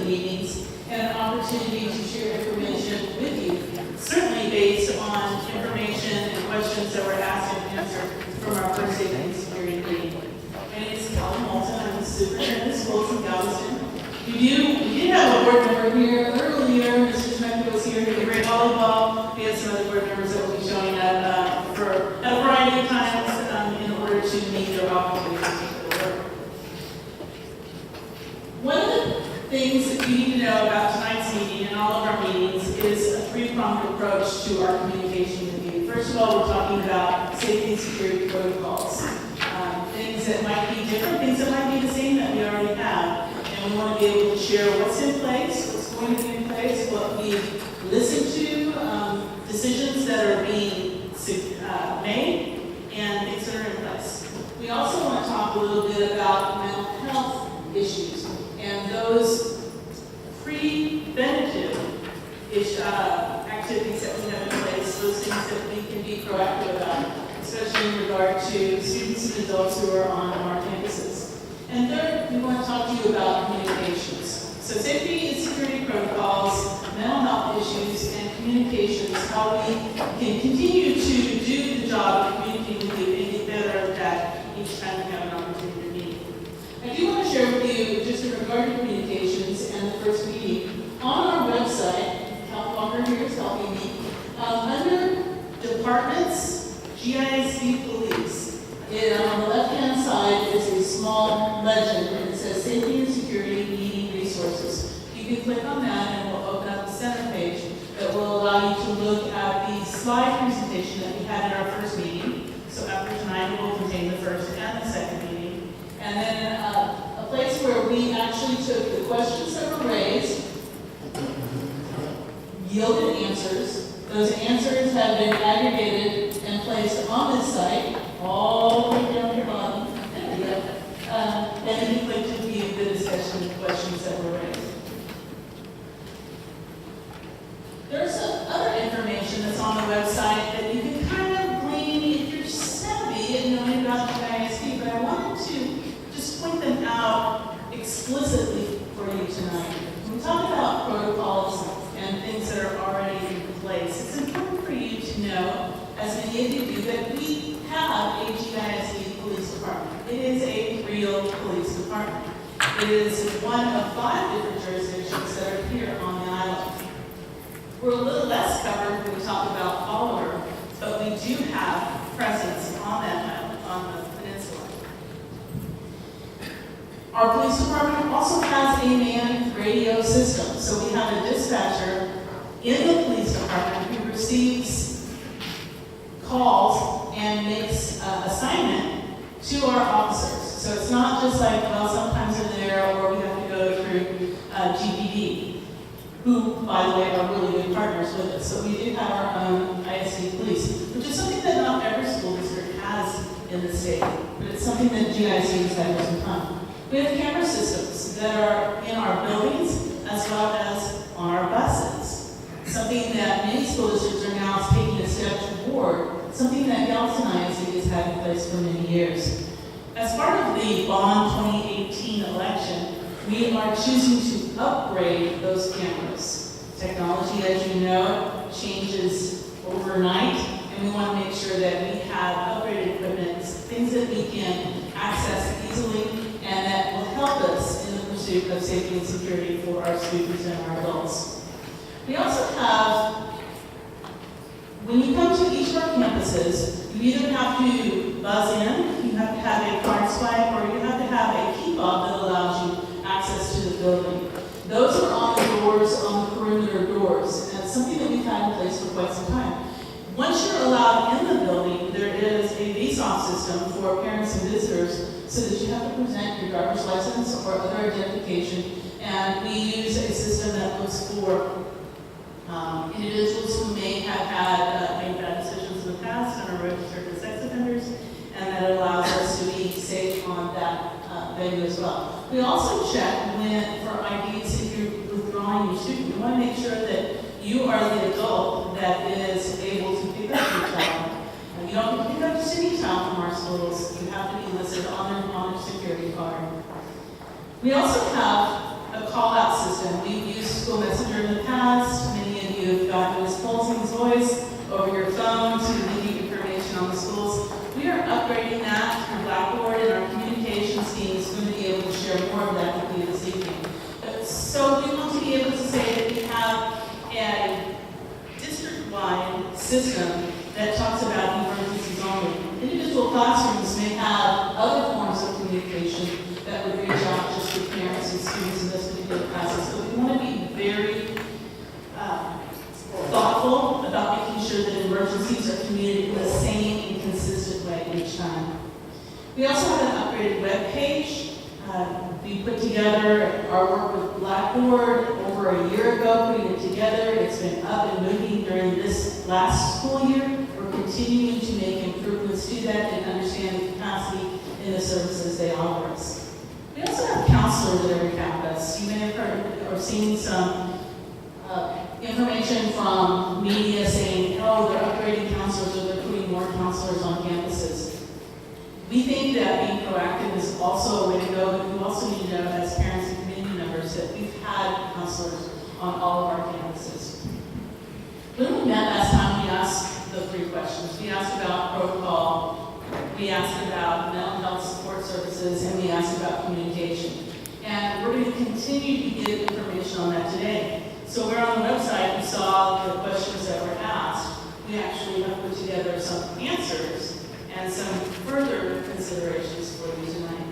meetings and an opportunity to share information with you, certainly based on information and questions that were asked and answered from our first safety and security meeting. And it's Kelly Moulton, I'm the superintendent of schools in Galveston. We did have a board member here earlier. Mr. Smith was here to grade volleyball. We had some other board members that will be showing up at a variety of times in order to meet their obligations for the work. One of the things that you need to know about tonight's meeting and all of our meetings is a three-pronged approach to our communication with you. First of all, we're talking about safety and security protocols. Things that might be different, things that might be the same that we already have. And we want to be able to share what's in place, what's going to be in place, what we listen to, decisions that are being made, and things that are in place. We also want to talk a little bit about mental health issues and those preventative activities that we have in place, those things that we can be proactive about, especially in regard to students and adults who are on our campuses. And third, we want to talk to you about communications. So safety and security protocols, mental health issues, and communications, how we can continue to do the job of communicating with you and get better at that each time we have an opportunity to meet. I do want to share with you, just in regard to communications and the first meeting, on our website, Cal Walker here is helping me, under departments, GISD Police, on the left-hand side is a small legend, and it says Safety and Security Meeting Resources. You can click on that, and we'll open up the center page that will allow you to look at the slide presentation that we had in our first meeting. So after tonight, it will contain the first and the second meeting. And then a place where we actually took the questions that were raised, yielded answers. Those answers have been aggregated and placed on this site, all the way down here bottom. And then you click to view the discussion of questions that were raised. There's some other information that's on the website that you can kind of glean if you're savvy and knowing about the ISD, but I wanted to just point them out explicitly for you tonight. When we talk about protocols and things that are already in place, it's important for you to know, as many of you do, that we have a GISD police department. It is a real police department. It is one of 5 different jurisdictions that are here on the island. We're a little less covered when we talk about Oliver, but we do have presence on that island, on the peninsula. Our police department also has a manned radio system. So we have a dispatcher in the police department who receives calls and makes assignment to our officers. So it's not just like, well, sometimes they're there or we have to go through GPD, who, by the way, are really good partners with us. So we do have our own ISD police, which is something that not every school district has in the state, but it's something that GIC has had for some time. We have camera systems that are in our buildings as well as on our buses. Something that many school districts are now taking a step toward, something that Galveston ISD has had in place for many years. As part of the Bond 2018 election, we are choosing to upgrade those cameras. Technology, as you know, changes overnight, and we want to make sure that we have upgraded equipment, things that we can access easily, and that will help us in the pursuit of safety and security for our students and our adults. We also have, when you come to each of our campuses, you either have to buzz in, you have to have a card swipe, or you have to have a key fob that allows you access to the building. Those are on the doors, on the perimeter doors, and it's something that we've had in place for quite some time. Once you're allowed in the building, there is a visa system for parents and visitors so that you have to present your driver's license or other identification, and we use a system that looks for individuals who may have had made bad decisions in the past and are registered as sex offenders, and that allows us to be safe on that venue as well. We also check for IDs if you're withdrawing your student. We want to make sure that you are the adult that is able to pick up your child. You don't pick up just any child from our schools. You have to be listed on their security card. We also have a call-out system. We've used School Messenger in the past. Many of you have gotten Ms. Polsing's voice over your phone to give you information on the schools. We are upgrading that through Blackboard, and our communications team is going to be able to share more of that with you this evening. So we want to be able to say that we have a district-wide system that talks about emergencies only. Individual classrooms may have other forms of communication that would reach out just to parents and students in those particular classes. So we want to be very thoughtful about making sure that emergencies are communicated in the same and consistent way each time. We also have an upgraded web page. We put together our work with Blackboard over a year ago, putting it together. It's been up and moving during this last school year. We're continuing to make improvements to that and understand the capacity in the services they offer us. We also have counselors at every campus. You may have heard or seen some information from media saying, oh, they're upgrading counselors or they're putting more counselors on campuses. We think that being proactive is also a way to go, but we also need to know as parents and community members that we've had counselors on all of our campuses. When we met last time, we asked the 3 questions. We asked about protocol, we asked about mental health support services, and we asked about communication. And we're going to continue to give information on that today. So we're on the website, we saw the questions that were asked. We actually have put together some answers and some further considerations for you tonight.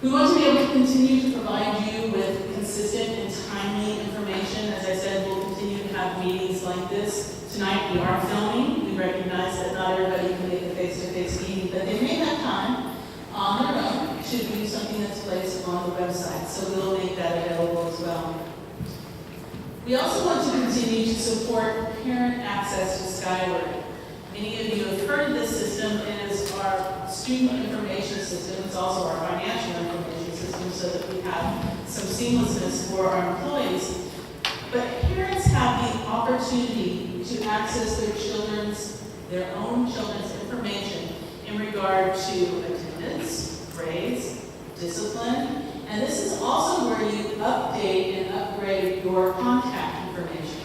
We want to be able to continue to provide you with consistent and timely information. As I said, we'll continue to have meetings like this. Tonight we are filming. We recognize that not everybody can make a face-to-face meeting, but they may have time on their own to do something that's placed on the website. So we'll make that available as well. We also want to continue to support parent access to Skyward. Many of you have heard of this system. It is our student information system. It's also our financial information system so that we have some seamlessness for our employees. But parents have the opportunity to access their own children's information in regard to attendance, grades, discipline, and this is also where you update and upgrade your contact information.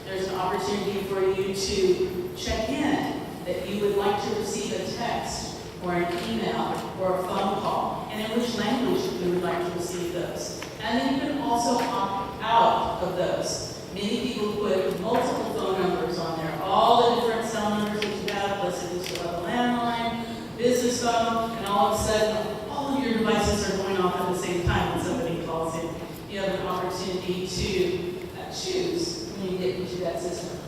There's an opportunity for you to check in that you would like to receive a text or an email or a phone call, and in which language you would like to receive those. And then you can also opt out of those. Many people put multiple phone numbers on there, all the different cell numbers that you have. Let's say you still have a landline, business phone, and all of a sudden, all of your devices are going off at the same time when somebody calls in. You have an opportunity to choose when you get into that system.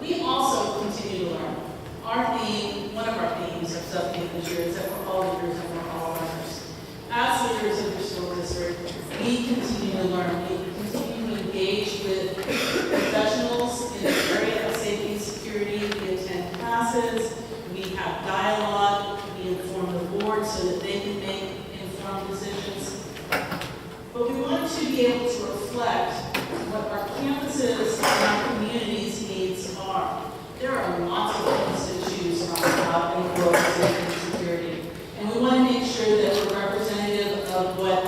We also continue to learn. Our theme, one of our themes of sub-theme this year is that we're all leaders and we're all learners. As leaders of the school district, we continue to learn. We continue to engage with professionals in the area of safety and security. We attend classes. We have dialogue. We inform the board so that they can make informed decisions. But we want to be able to reflect what our campuses and our communities' needs are. There are lots of things to choose from about in the world of safety and security. And we want to make sure that we're representative of what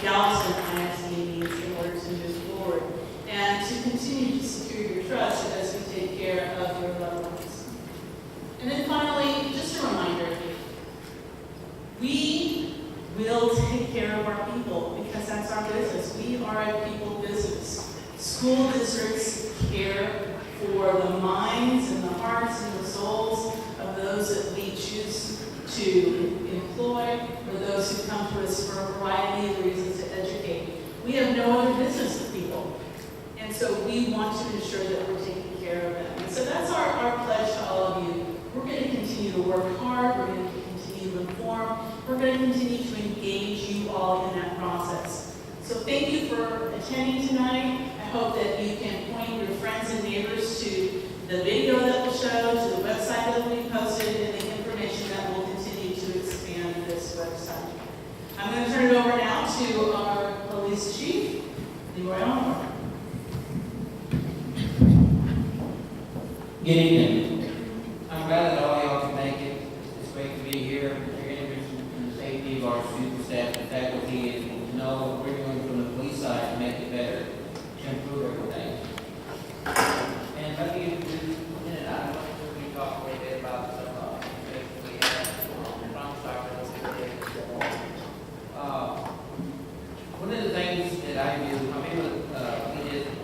Galveston ISD needs in order to move forward and to continue to secure your trust as we take care of your loved ones. And then finally, just a reminder, we will take care of our people because that's our business. We are a people business. School districts care for the minds and the hearts and the souls of those that we choose to employ or those who come to us for a variety of reasons to educate. We have no other business with people. And so we want to ensure that we're taking care of them. And so that's our pledge to all of you. We're going to continue to work hard. We're going to continue to inform. We're going to continue to engage you all in that process. So thank you for attending tonight. I hope that you can point your friends and neighbors to the video that will show, to the website that will be posted, and the information that will continue to expand this website. I'm going to turn it over now to our police chief, Leroy Elmore. Good evening. I'm glad that all y'all can make it. It's great to be here. Your interest in the safety of our student, staff, and faculty I do, I've been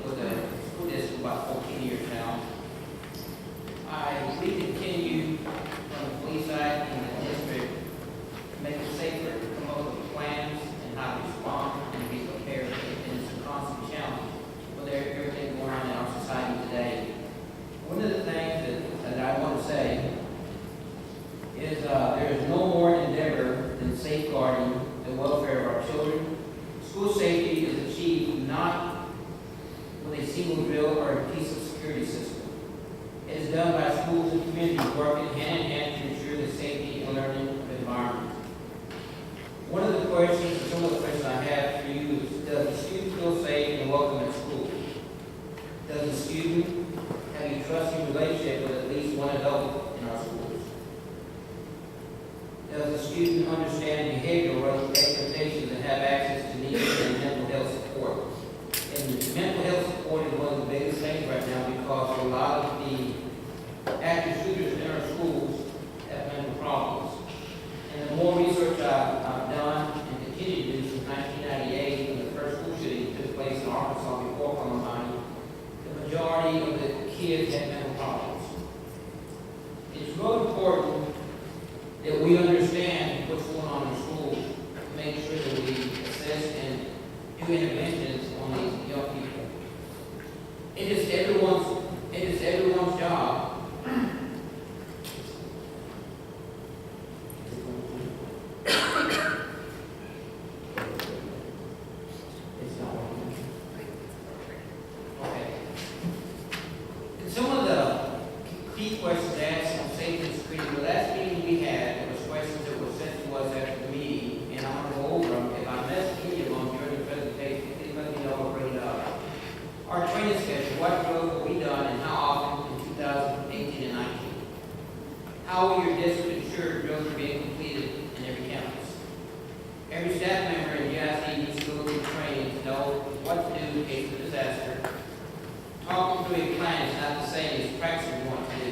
with the school district for about 14 years now. We continue from the police side in the district to make it safer, to come up with plans and how to respond and be prepared. And it's a constant challenge with everything going on in our society today. One of the things that I want to say is there is no more endeavor than safeguarding the welfare of our children. School safety is achieved not with a single drill or a piece of security system. It is done by schools and communities working hand in hand to ensure the safety and learning environment. One of the questions, or some of the questions I have for you is, does the student feel safe and welcome at school? Does the student have a trusting relationship with at least one adult in our schools? Does the student understand behavioral expectations and have access to needs and mental health support? And mental health support is one of the biggest things right now because a lot of the active shooters in our schools have mental problems. And the more research I've done and continue to do since 1998 when the first school shooting took place in Arkansas before Columbine, the majority of the kids had mental problems. It's really important that we understand what's going on in schools to make sure that we assess and do interventions on these young people. It is everyone's job. It's not working. Okay. And some of the key questions asked on safety and security, the last meeting we had, there was questions that were sent to us after the meeting, and I'm going to go over them. If I missed any of them during the presentation, please let me know or bring it up. Our training schedule, what drills will be done and how often in 2018 and 19? How will your district ensure drills are being completed in every campus? Every staff member in GIC needs to go through training to know what to do in case of disaster. Talking through a plan is not the same as practicing what to do.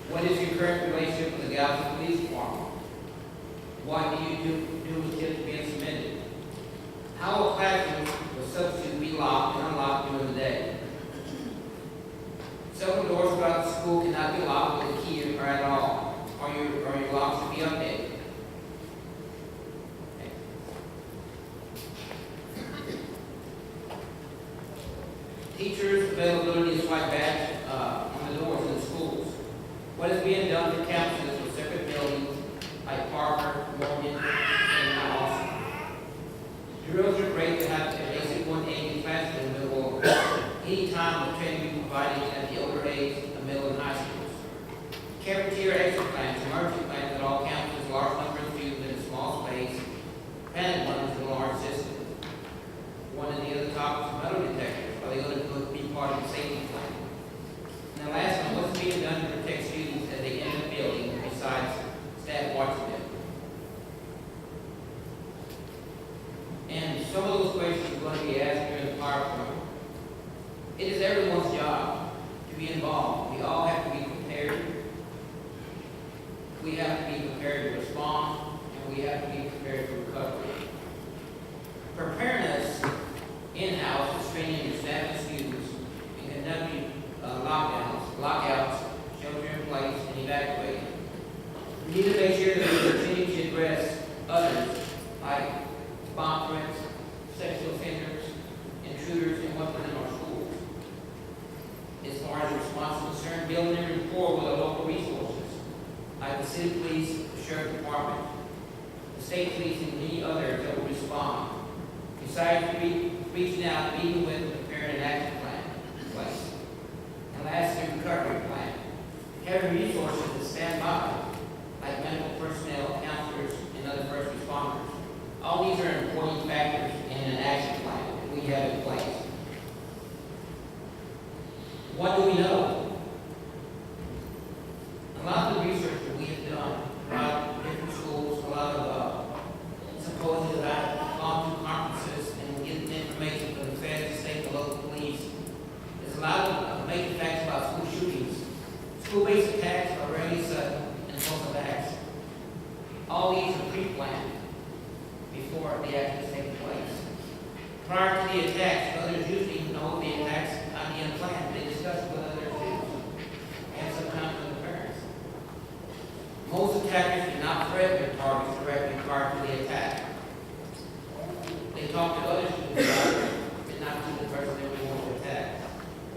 What is your current relationship with the Galveston Police Department? What do you do with tips being submitted? How will classrooms or substitutes be locked and unlocked during the day? Several doors throughout the school cannot be locked with a key or at all. Or your locks should be updated. Teachers' availability to swipe badge on the doors in the schools. What is being done for campuses with separate buildings like Parker, Morgan, and Austin? Drills are great to have a basic 180 classroom that will any time of training be provided at the older age of middle and high schools. Cafeteria exit plans, emergency plans at all campuses, large number of students in a small space, panic ones in a large system. One of the other topics is metal detectors. Are they going to be part of the safety plan? And the last one, what's being done to protect students as they enter the building besides staff watching them? And some of those questions are going to be asked during the PowerPoint. It is everyone's job to be involved. We all have to be prepared. We have to be prepared to respond, and we have to be prepared for recovery. Preparedness in-house is training your staff and students in conducting lockouts, shelter in place, and evacuating. We need to make sure that we continue to address others like bomb threats, sexual offenders, intruders, and what's within our schools. As far as response is concerned, building a rapport with our local resources, like the city police, the sheriff department, the state police, and many others that will respond. Besides reaching out, meeting with, and preparing an action plan in place. And lastly, recovery plan. Having resources to stand by, like medical personnel, counselors, and other first responders. All these are important factors in an action plan that we have in place. What do we know? A lot of the research that we have done, a lot of different schools, a lot of symposiums that I've gone to conferences and getting information from the feds, the state, and the local police. There's a lot of amazing facts about school shootings. School-based attacks are rarely sudden and impulsive acts. All these are pre-planned before the act is taking place. Prior to the attacks, others usually know the attacks are being planned. They discuss with other students and sometimes with the parents. Most attackers do not threaten their targets directly prior to the attack. They talk to other students about it, and not to the person that they want to attack.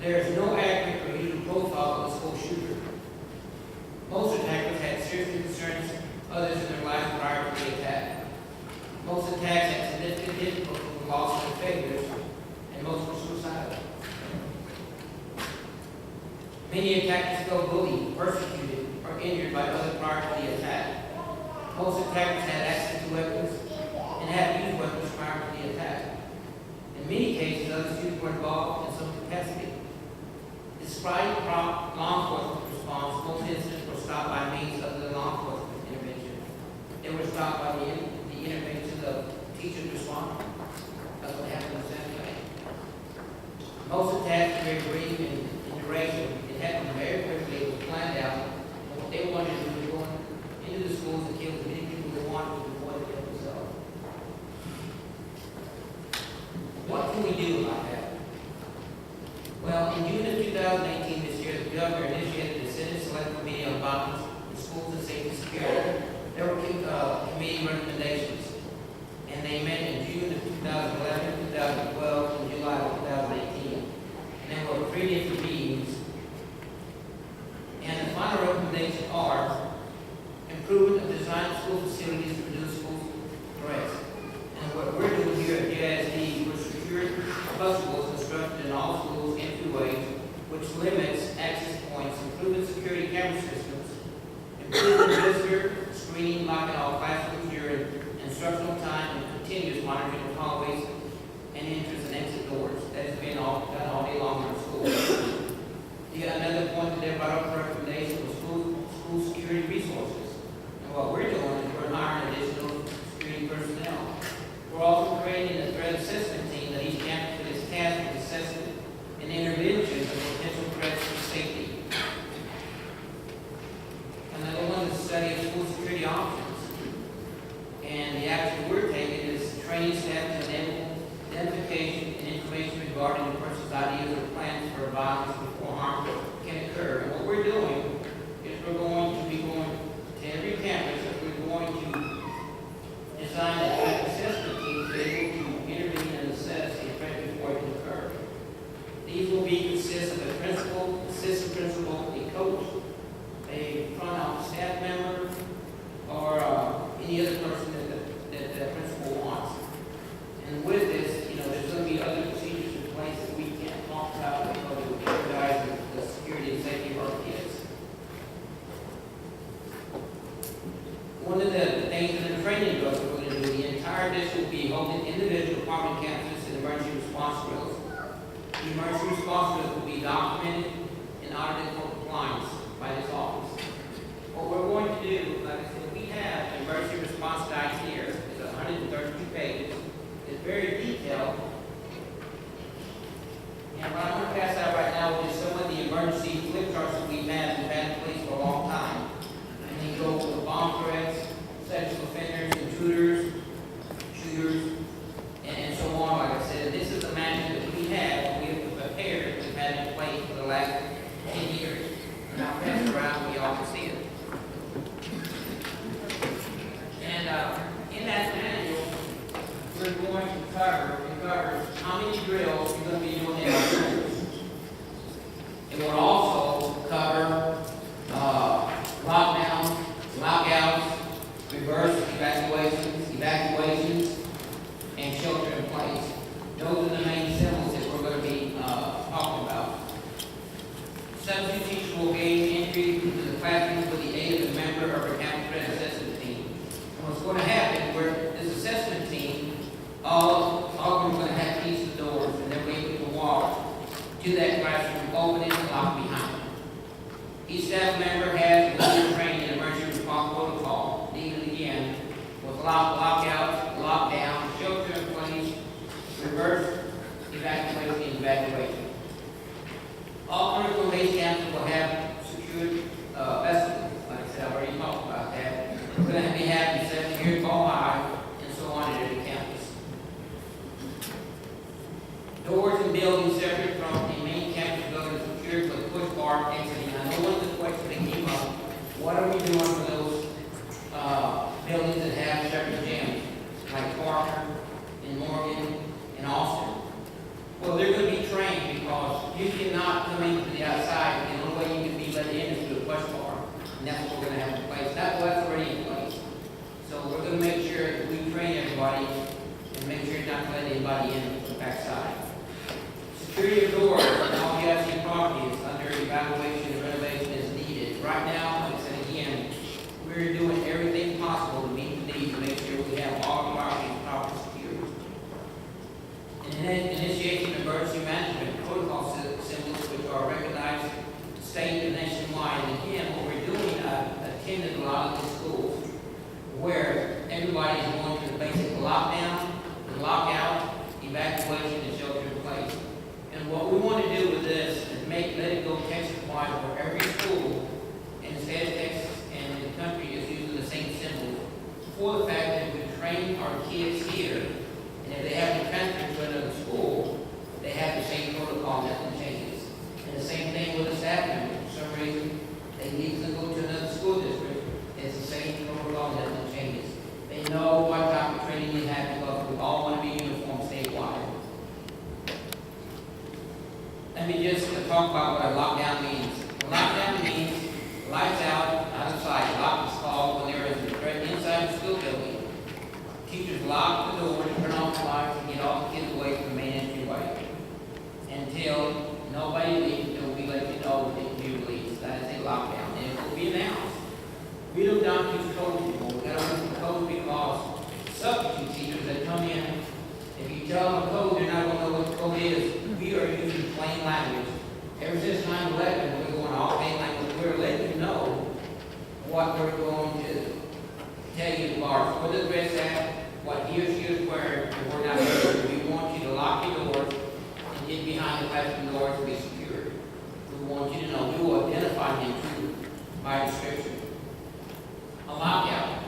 There is no accurate or hidden profile of a school shooter. Most attackers had serious concerns others in their lives prior to the attack. Most attacks had significant difficulty with loss and failures, and most were suicidal. Many attackers felt bullied, persecuted, or injured by others prior to the attack. Most attackers had access to weapons and had used weapons prior to the attack. In many cases, other students were involved in some capacity. Despite prompt law enforcement response, most incidents were stopped by means of the law enforcement intervention. They were stopped by the intervention of teachers responding. That's what happened in San Jose. Most attacks were brief in duration. It happened very quickly. It was planned out. And what they wanted to do was go into the schools and kill as many people they wanted to before they killed themselves. What can we do about that? Well, in June of 2018, this year, the governor initiated the Senate Select Committee on Violence in Schools and Safety Security. There were committee recommendations, and they met in June of 2011, 2012, and July of 2018. And there were 3 different meetings. And the final recommendations are improvement of design of school facilities to reduce school threats. And what we're doing here at JSD, we're securing bustables constructed in all schools entryways, which limits access points, improving security camera systems, improving visitor screening, locking all classrooms during instructional time, and continuous monitoring of hallways and entrance and exit doors. That has been done all day long in school. Another point that they brought up for recommendation was school security resources. And what we're doing is we're hiring additional security personnel. We're also creating a threat assessment team that each campus is tasked with assessment and intervention of potential threats to safety. Another one is the study of school security options. And the action we're taking is training staff to enable identification and information regarding the person's ideas or plans for violence before harm can occur. And what we're doing is we're going to be going to every campus and we're going to design a threat assessment team to be able to intervene and assess the threat before it can occur. These will consist of a principal, assistant principal, a coach, a front office staff member, or any other person that the principal wants. And with this, there's going to be other procedures in place that we can't talk about because it will jeopardize the security and safety of our kids. One of the things in the training book we're going to do, the entire district will be holding individual department campuses and emergency response drills. The emergency response drills will be documented and audited for compliance by this office. What we're going to do, like I said, we have an emergency response guide here. It's 132 pages. It's very detailed. And what I'm going to pass out right now is some of the emergency flip charts that we've had in place for a long time. And they go with bomb threats, sexual offenders, intruders, shooters, and so on. Like I said, this is the manual that we have prepared. We've had in place for the last 10 years. And I'll pass it around so you all can see it. And in that manual, we're going to cover how many drills you're going to be doing in our schools. It will also cover lockdowns, lockouts, reverse evacuations, and shelter in place. Those are the main symbols that we're going to be talking about. Substitute teachers will gain entry into the classroom with the aid of a member of our campus threat assessment team. And what's going to happen, this assessment team, all of them are going to have keys to the doors, and they'll be able to walk to that classroom, open it, and lock behind them. Each staff member has legal training in emergency response protocol, needed again, with lockouts, lockdown, shelter in place, reverse evacuation. All critical base campuses will have secured vessels. Like I said, I've already talked about that. We're going to be having sessions here at Ball High and so on at every campus. gonna make sure that we train everybody and make sure not to let anybody in from the backside. Security of doors and all GIC properties under evaluation and renovation is needed. Right now, like I said again, we're doing everything possible to meet the needs, to make sure we have all properties properly secured. And then initiation of emergency management protocol symbols which are recognized state and nationwide. And again, what we're doing, I attended a lot of these schools where everybody is going through the basic lockdown, the lockout, evacuation, and shelter in place. And what we want to do with this is let it go Texas-wide, where every school in the state of Texas and in the country is using the same symbol, for the fact that we train our kids here, and if they have to transfer to another school, they have the same protocol, nothing changes. And the same thing with a staff member. For some reason, they need to go to another school district, it's the same protocol, nothing changes. They know what type of training you have because we all want to be uniform statewide. Let me just talk about what a lockdown means. A lockdown means lights out of sight. Lock is called when there is a threat inside the school building. Teachers lock the door, turn off the lights, and get all the kids away from the main entryway until nobody leaves, until we let you know that they can be released. That is a lockdown, and it will be announced. We don't use codes anymore. We got to use codes because substitute teachers that come in, if you tell them a code, they're not going to know what the code is. We are using plain language. Ever since 9/11, we're going all plain language. We're letting you know what we're going to tell you as far as where the dress at, what he or she is wearing, and we're not sure. We want you to lock your doors and get behind the classroom doors to be secure. We want you to know. We will identify them too by description. A lockout.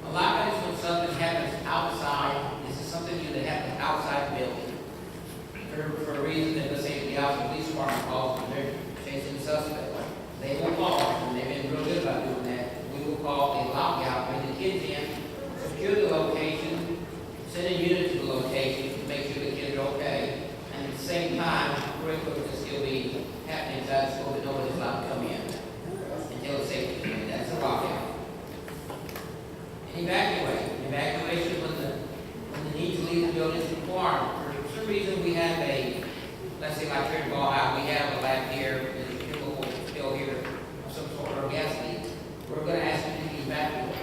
A lockout is when something happens outside. This is something that happens outside the building. For a reason that, let's say, the Alpha Police Department calls and they're chasing the suspect. They will call, and they've been real good about doing that. We will call a lockout, bring the kids in, secure the location, send a unit to the location to make sure the kids are okay. And at the same time, curriculum can still be happening inside the school, but nobody's allowed to come in until it's safe. That's a lockout. And evacuate. Evacuation when the need to leave the building is required. For some reason we have let's say like here in Ball High, we have a lab here, there's a chemical spill here, some sort of gas leak. We're going to ask you to evacuate.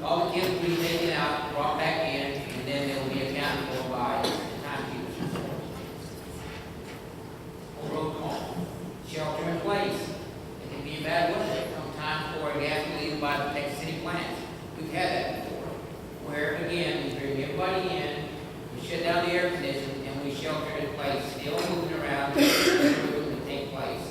All the kids will be taken out, brought back in, and then they'll be accounted for by timekeepers. Roll call. Shelter in place. It can be evacuated sometimes for a gas leak by the Texas City plants. We've had that before. Where again, we bring everybody in, we shut down the air conditioning, and we shelter in place, still moving around, everything to take place.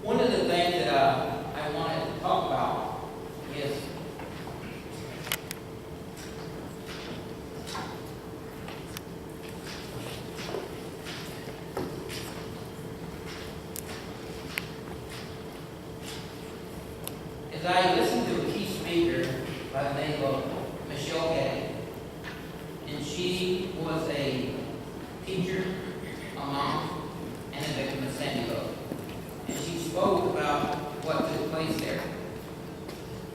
One of the things that I wanted to talk about is as I listened to a key speaker by the name of Michelle Getty, and she was a teacher, a mom, and a victim of Sandy Hook. And she spoke about what took place there.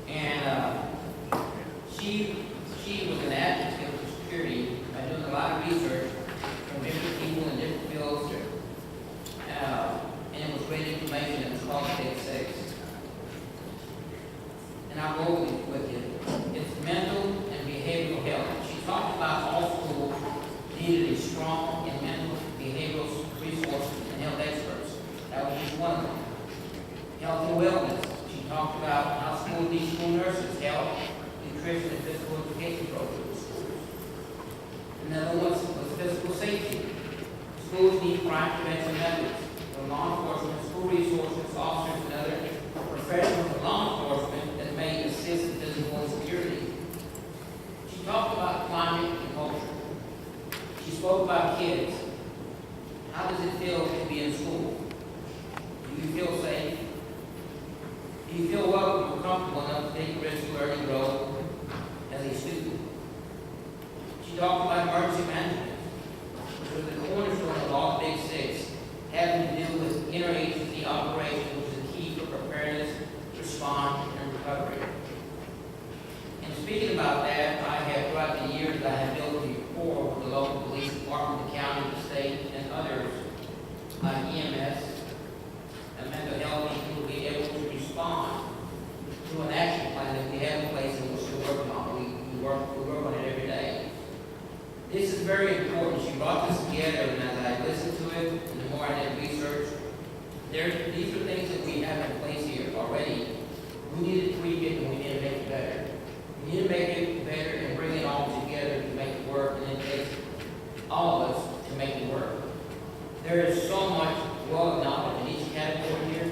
And she was an advocate for security by doing a lot of research from different people in different fields. And it was great information. It was called Take 6. And I'll go with you. It's mental and behavioral health. She talked about all schools needed a strong and mental behavioral resources and health experts. That was just one of them. Health and wellness. She talked about how schools need school nurses, health, nutrition, and physical education programs. Another one was physical safety. Schools need crime prevention methods. For law enforcement, school resources, officers, and other professionals in law enforcement that may assist in physical security. She talked about climate and culture. She spoke about kids. How does it feel to be in school? Do you feel safe? Do you feel welcome or comfortable enough to take a risk to learn and grow as a student? She talked about emergency management, which was the cornerstone of all the Big Six, having to do with interagency operations, which is the key for preparedness, response, years, I have built a rapport with the local police department, the county, the state, and others, like EMS, and mental health people, will be able to respond to an action plan that we have in place and we're still working on. We work on it every day. This is very important. She brought this together, and as I listened to it, and the more I did research, these are things that we have in place here already. We need to tweak it, and we need to make it better. We need to make it better and bring it all together to make it work, and it takes all of us to make it work. There is so much well acknowledged in each category here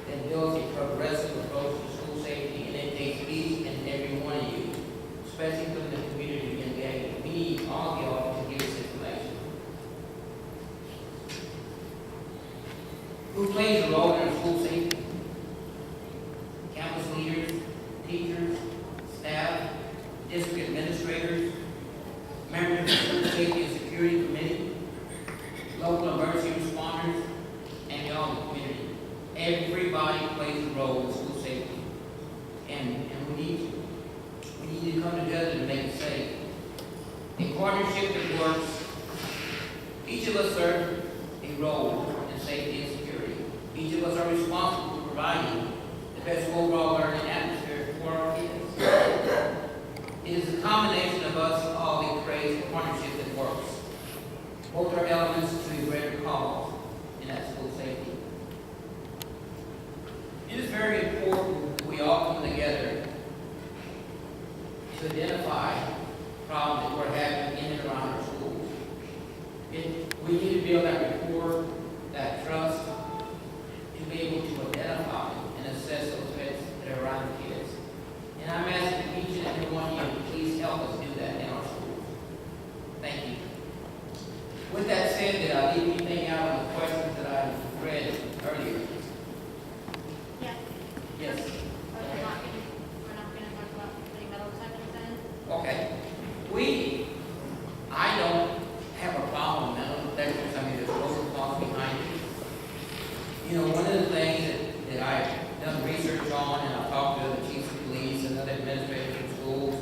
that builds a progressive approach to school safety, and it takes each and every one of you, especially from the community, to engage. We need all of y'all to give us information. Who plays a role in school safety? Campus leaders, teachers, staff, district administrators, members of the School Safety and Security Committee, local emergency responders, and y'all in the community. Everybody plays a role in school safety. And we need to come together to make it safe. A partnership that works. Each of us serve a role in safety and security. Each of us are responsible for providing the best overall learning atmosphere for our kids. It is a combination of us all that creates a partnership that works. Both are elements to a greater cause, and that's school safety. It is very important that we all come together to identify problems that we're having in and around our schools. We need to build that rapport, that trust, to be able to identify and assess those threats that are around the kids. And I'm asking each and every one of you to please help us do that in our schools. Thank you. With that said, did I leave anything out of the questions that I read earlier? Yeah. Yes. We're not going to talk about any metal detectors then? Okay. I don't have a problem with metal detectors. I mean, there's pros and cons behind it. You know, one of the things that I've done research on, and I've talked to the chiefs of police and other administrators in schools,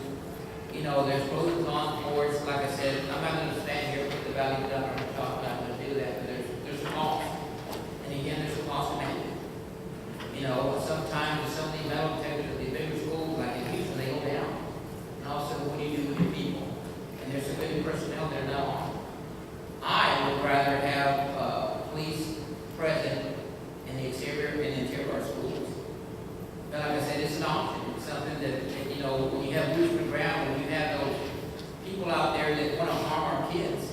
you know, there's pros and cons for it. Like I said, I'm not going to stand here with the value dollar and talk about how to do that, but there's a cost. And again, there's a cost to it. You know, sometimes some of these metal detectors at the bigger schools, like in Houston, they go down. And all of a sudden, what do you do with your people? And there's some good personnel there now. I would rather have police present in the exterior and interior of our schools. But like I said, it's an option. It's something that, you know, when you have boots on the ground, when you have those people out there that want to harm our kids,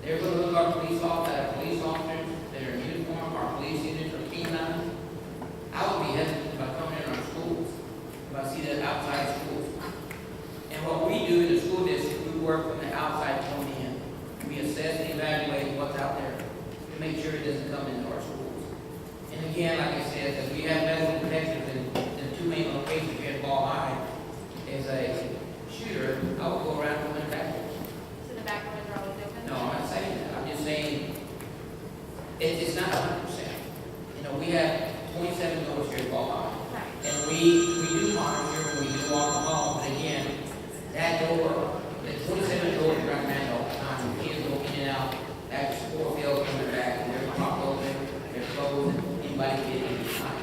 they're going to look at our police officers that are in uniform, our police units are canine. I would be hesitant about coming in our schools if I see that outside schools. And what we do in the school district, we work from the outside coming in. We assess and evaluate what's out there to make sure it doesn't come into our schools. And again, like I said, as we have metal detectors in the two main locations here at Ball High, as a shooter, I would go around and attack. So the back doors are always open? No, I'm not saying that. I'm just saying it's not 100%. You know, we have 27 doors here at Ball High. Right. And we do monitor when we do walk the hall, but again, that door, the 27 doors run around all the time. Kids go in and out, that sport field coming back, and they're propped open, they're closed, and anybody can get in any time.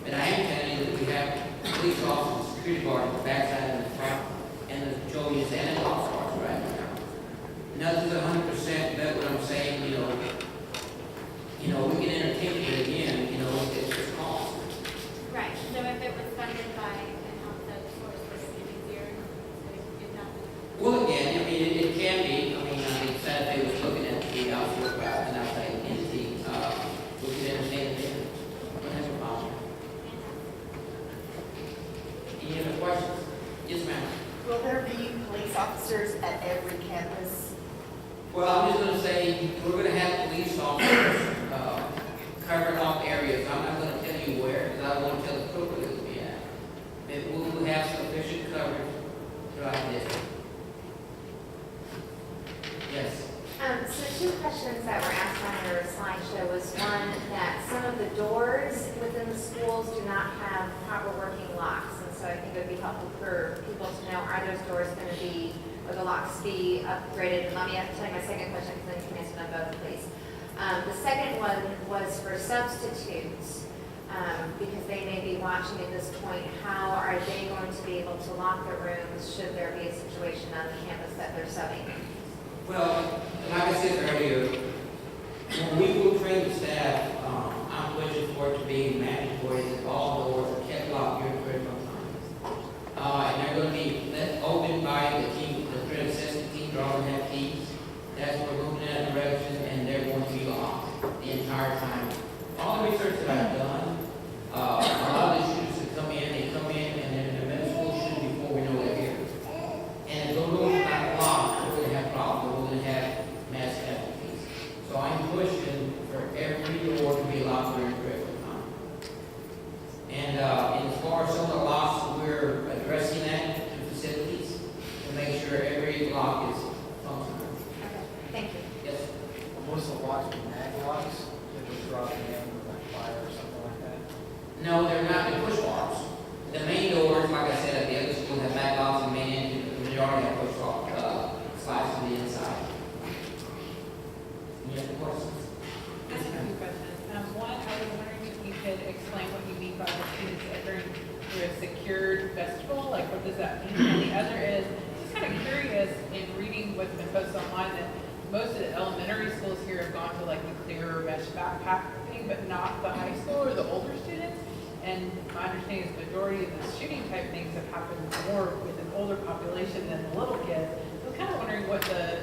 But I am telling you that we have police officers, security guards on the backside and the front, and the Jolies and the golf carts right now. Nothing's 100%, but what I'm saying, you know, we can entertain it, but again, you know, it's just cost. Right, so if it was funded by an outside source, would it be easier to do that? Well, again, I mean, it can be. I mean, Santa Fe was looking at the outsourced by an outside entity. We could entertain it then. Don't have a problem. Any other questions? Yes, ma'am. Will there be police officers at every campus? Well, I'm just going to say, we're going to have police officers covering all areas. I'm not going to tell you where, because I don't want to tell the crook where it'll be at. But we will have sufficient coverage throughout the district. Yes. So two questions that were asked on your slideshow was one, that some of the doors within the schools do not have proper working locks. And so I think it would be helpful for people to know, are those doors gonna be, or the locks be upgraded? And let me tell you my second question, because then you can answer them both, please. The second one was for substitutes, because they may be watching at this point. How are they going to be able to lock their rooms should there be a situation on the campus that they're subbing? Well, like I said earlier, when we will train the staff, I'm pushing for it to be mandatory that all doors are kept locked during critical times. And they're going to be left open by the team, the threat assessment team, drawing that keys. That's what we're moving in that direction, and they're going to be locked the entire time. All the research that I've done, a lot of the students that come in, they come in and they're in the middle school shooting before we know they're here. And if those doors are not locked, we're going to have problems. We're going to have mass casualties. So I'm pushing for every door to be locked during critical time. And as far as some of the locks, we're addressing that to facilities to make sure every lock is functional. Okay, thank you. Yes. Most of the locks are mag locks, that just drop in with like fire or something like that. No, they're not. They're push locks. The main doors, like I said, at the other school have mag locks, and main entry, the majority have push lock slides to the inside. Any other questions? I have a few questions. One, I was wondering if you could explain what you mean by the students entering through a secured vestibule, like what does that mean? And the other is, just kind of curious in reading what's been posted online that most of the elementary schools here have gone to like the clear mesh backpack thing, but not the high school or the older students. And my understanding is the majority of the shooting type things have happened more with an older population than the little kids. So I was kind of wondering what the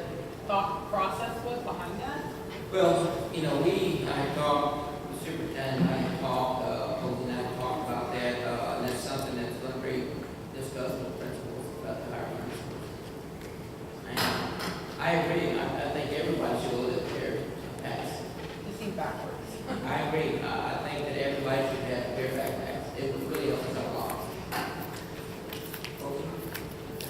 thought process was behind that. Well, I talked, the superintendent, I talked, Posey and I talked about that, and that's something that's going to be discussed with principals about the higher learning schools. And I agree, I think everybody should live there, pass. It seemed backwards. I agree, I think that everybody should have their backpacks, it would really help us out a lot.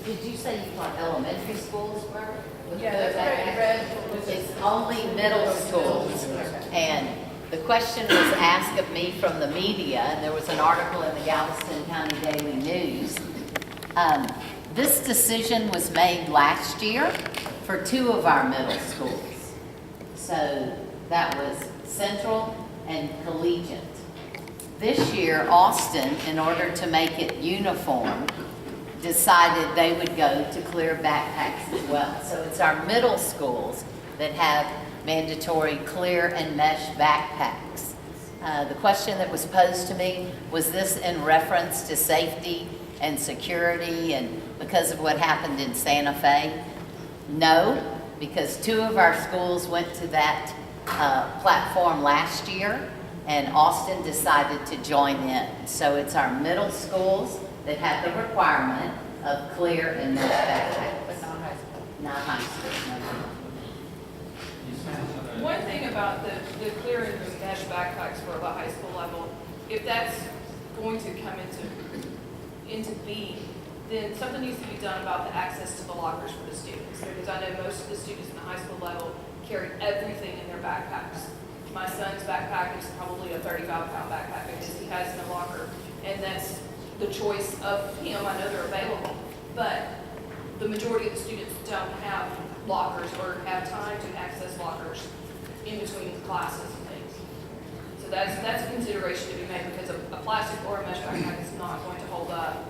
Did you say you thought elementary schools were? Yeah, that's what I read. It's only middle schools. And the question was asked of me from the media, and there was an article in the Galveston County Daily News. This decision was made last year for 2 of our middle schools. So that was Central and Collegiate. This year, Austin, in order to make it uniform, decided they would go to clear backpacks as well. So it's our middle schools that have mandatory clear and mesh backpacks. The question that was posed to me, was this in reference to safety and security and because of what happened in Santa Fe? No, because 2 of our schools went to that platform last year and Austin decided to join in. So it's our middle schools that have the requirement of clear and mesh backpacks. But not high school. Not high school, no. One thing about the clear and mesh backpacks for the high school level, if that's going to come into being, then something needs to be done about the access to the lockers for the students. Because I know most of the students in the high school level carry everything in their backpacks. My son's backpack is probably a 35-pound backpack because he has no locker. And that's the choice of him. I know they're available. But the majority of the students don't have lockers or have time to access lockers in between classes and things. So that's a consideration to be made because a plastic or a mesh backpack is not going to hold up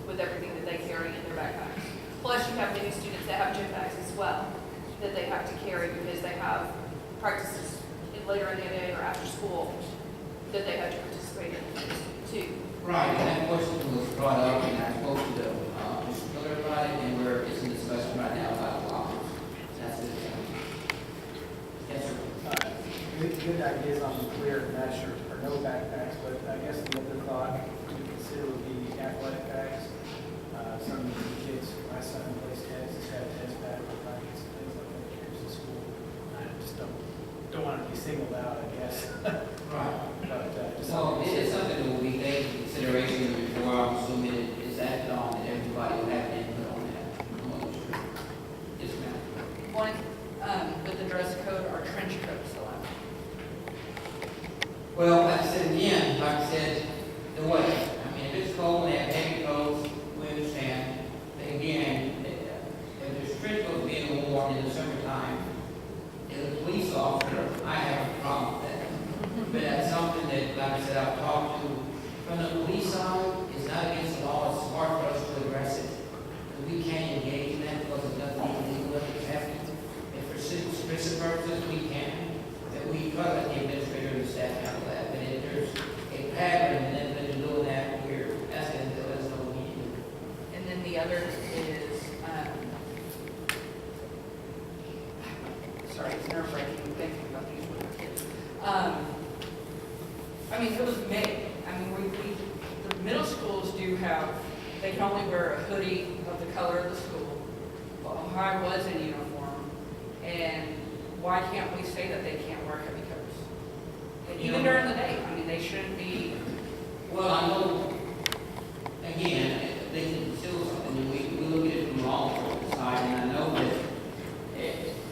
with everything that they carry in their backpacks. Plus, you have many students that have gym bags as well that they have to carry because they have practices later in the day or after school that they have to participate in too. Right, and that question was brought up, and I spoke to the Mr. Miller about it, and it's in discussion right now about the lockers. That's it. Yes, sir. Good ideas on clear and mesh or no backpacks, but I guess the other thought to consider would be athletic bags. Some of the kids, my son plays tennis, has had a tennis bag with buckets and things like that that carries to school. I just don't want to be singled out, I guess. Right. But just So it is something that will be taken into consideration before I'm assuming it is acted on, and everybody will have input on that. Yes, ma'am. One, with the dress code or trench coats allowed? Well, like I said again, like I said, the way, I mean, if it's cold and they have heavy coats, we understand. But again, uniform in the summertime, as a police officer, I have a problem with that. But that's something that, like I said, I've talked to, from the police side, it's not against the law, it's hard for us to address it. And we can't engage in that because it's nothing illegal that's happening. If for specific purposes, we can, that we try to let the administrator and the staff handle that. But if there's a pattern and then they're doing that, we're asking them to let us know what we need to do. And then the other is, sorry, it's nerve-wracking thinking about these with my kids. I mean, it was May. I mean, the middle schools do have, they can only wear a hoodie of the color of the school. Ball High was in uniform. And why can't we say that they can't wear heavy coats? And even during the day, I mean, they shouldn't be. Well, I know, again, they can still something, we look at it from law enforcement side, and I know that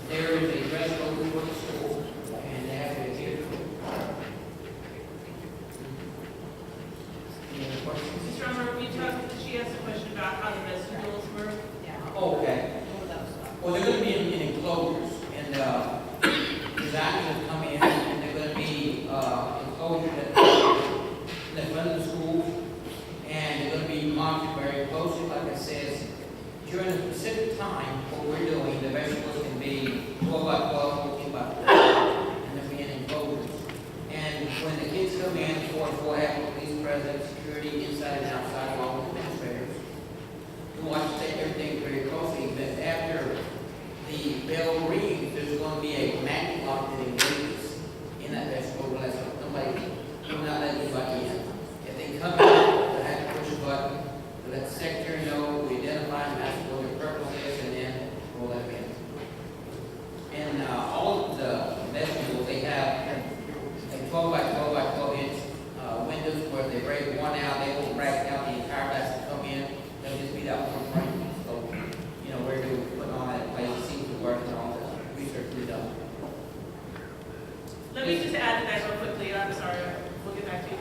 there is a dress code for the school, and they have to adhere to it. Any other questions? Mr. Armour, she asked a question about how the vegetables were. Oh, okay. Well, they're gonna be in enclosures, and, designers have come in, and they're gonna be, enclosures in the front of the school, and they're gonna be monitored very closely, like I said. During a specific time, what we're doing, the vegetables can be 12 by 12, 14 by 14, and they'll be in enclosures. And when the kids come in, of course, we'll have police presence, security inside and outside, along with administrators, to watch everything very closely. But after the bell rings, there's going to be a magnet lock that engages in that vegetable unless nobody will not let anybody in. If they come in, they have to push a button to let the secretary know, we identify them, ask what their purpose is, and then we'll let them in. And all of the vegetables, they have like 12 by 12 by 12 inch windows where they break one out, they will break out the entire basket come in. They'll just be that one frame. So, you know, where do we put all that in place, see if it works, and all the research we done. Let me just add to that real quickly. I'm sorry, we'll get back to you.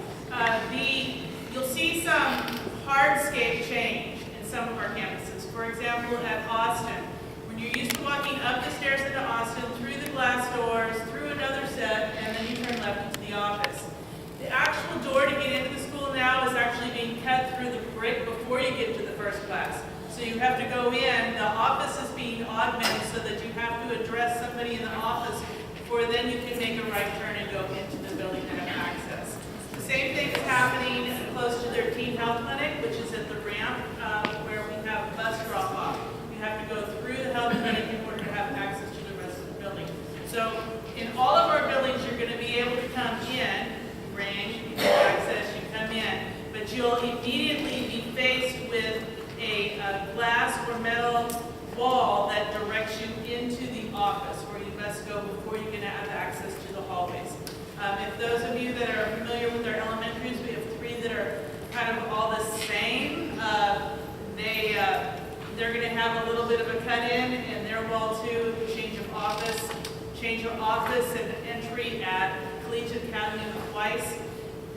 You'll see some hardscape change in some of our campuses. For example, at Austin, when you're used to walking up the stairs into Austin, through the glass doors, through another set, and then you turn left into the office. The actual door to get into the school now is actually being cut through the brick before you get to the first class. So you have to go in, the office is being augmented so that you have to address somebody in the office before then you can make a right turn and go into the building and have access. The same thing is happening close to their teen health clinic, which is at the ramp where we have bus drop off. You have to go through the health clinic in order to have access to the rest of the building. So in all of our buildings, you're going to be able to come in, ring, you get access, you come in, but you'll immediately be faced with a glass or metal wall that directs you into the office where you must go before you can have access to the hallways. If those of you that are familiar with our elementaries, we have 3 that are kind of all the same. They're going to have a little bit of a cut-in in their wall too, change of office and entry at Collegiate Academy twice.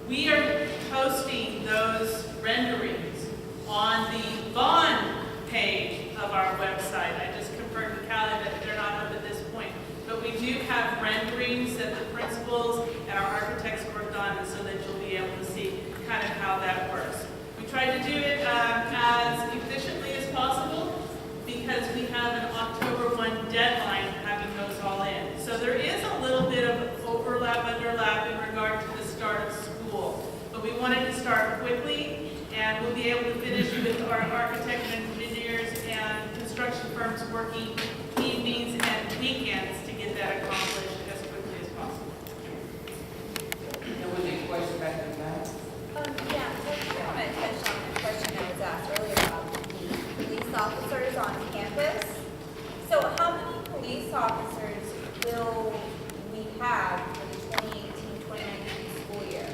We are posting those renderings on the bond page of our website. I just confirmed with Callie that they're not up at this point. But we do have renderings that the principals and our architects worked on, and so that you'll be able to see kind of how that works. We tried to do it as efficiently as possible because we have an October 1 deadline of having those all in. So there is a little bit of underlap in regard to the start of school. But we wanted to start quickly, and we'll be able to finish with our architects and engineers and construction firms working evenings and weekends to get that accomplished as quickly as possible. There was a question back in the back. Yeah, so I want to touch on the question that was asked earlier about the police officers on campus. So how many police officers will we have for the 2018-2019 school year?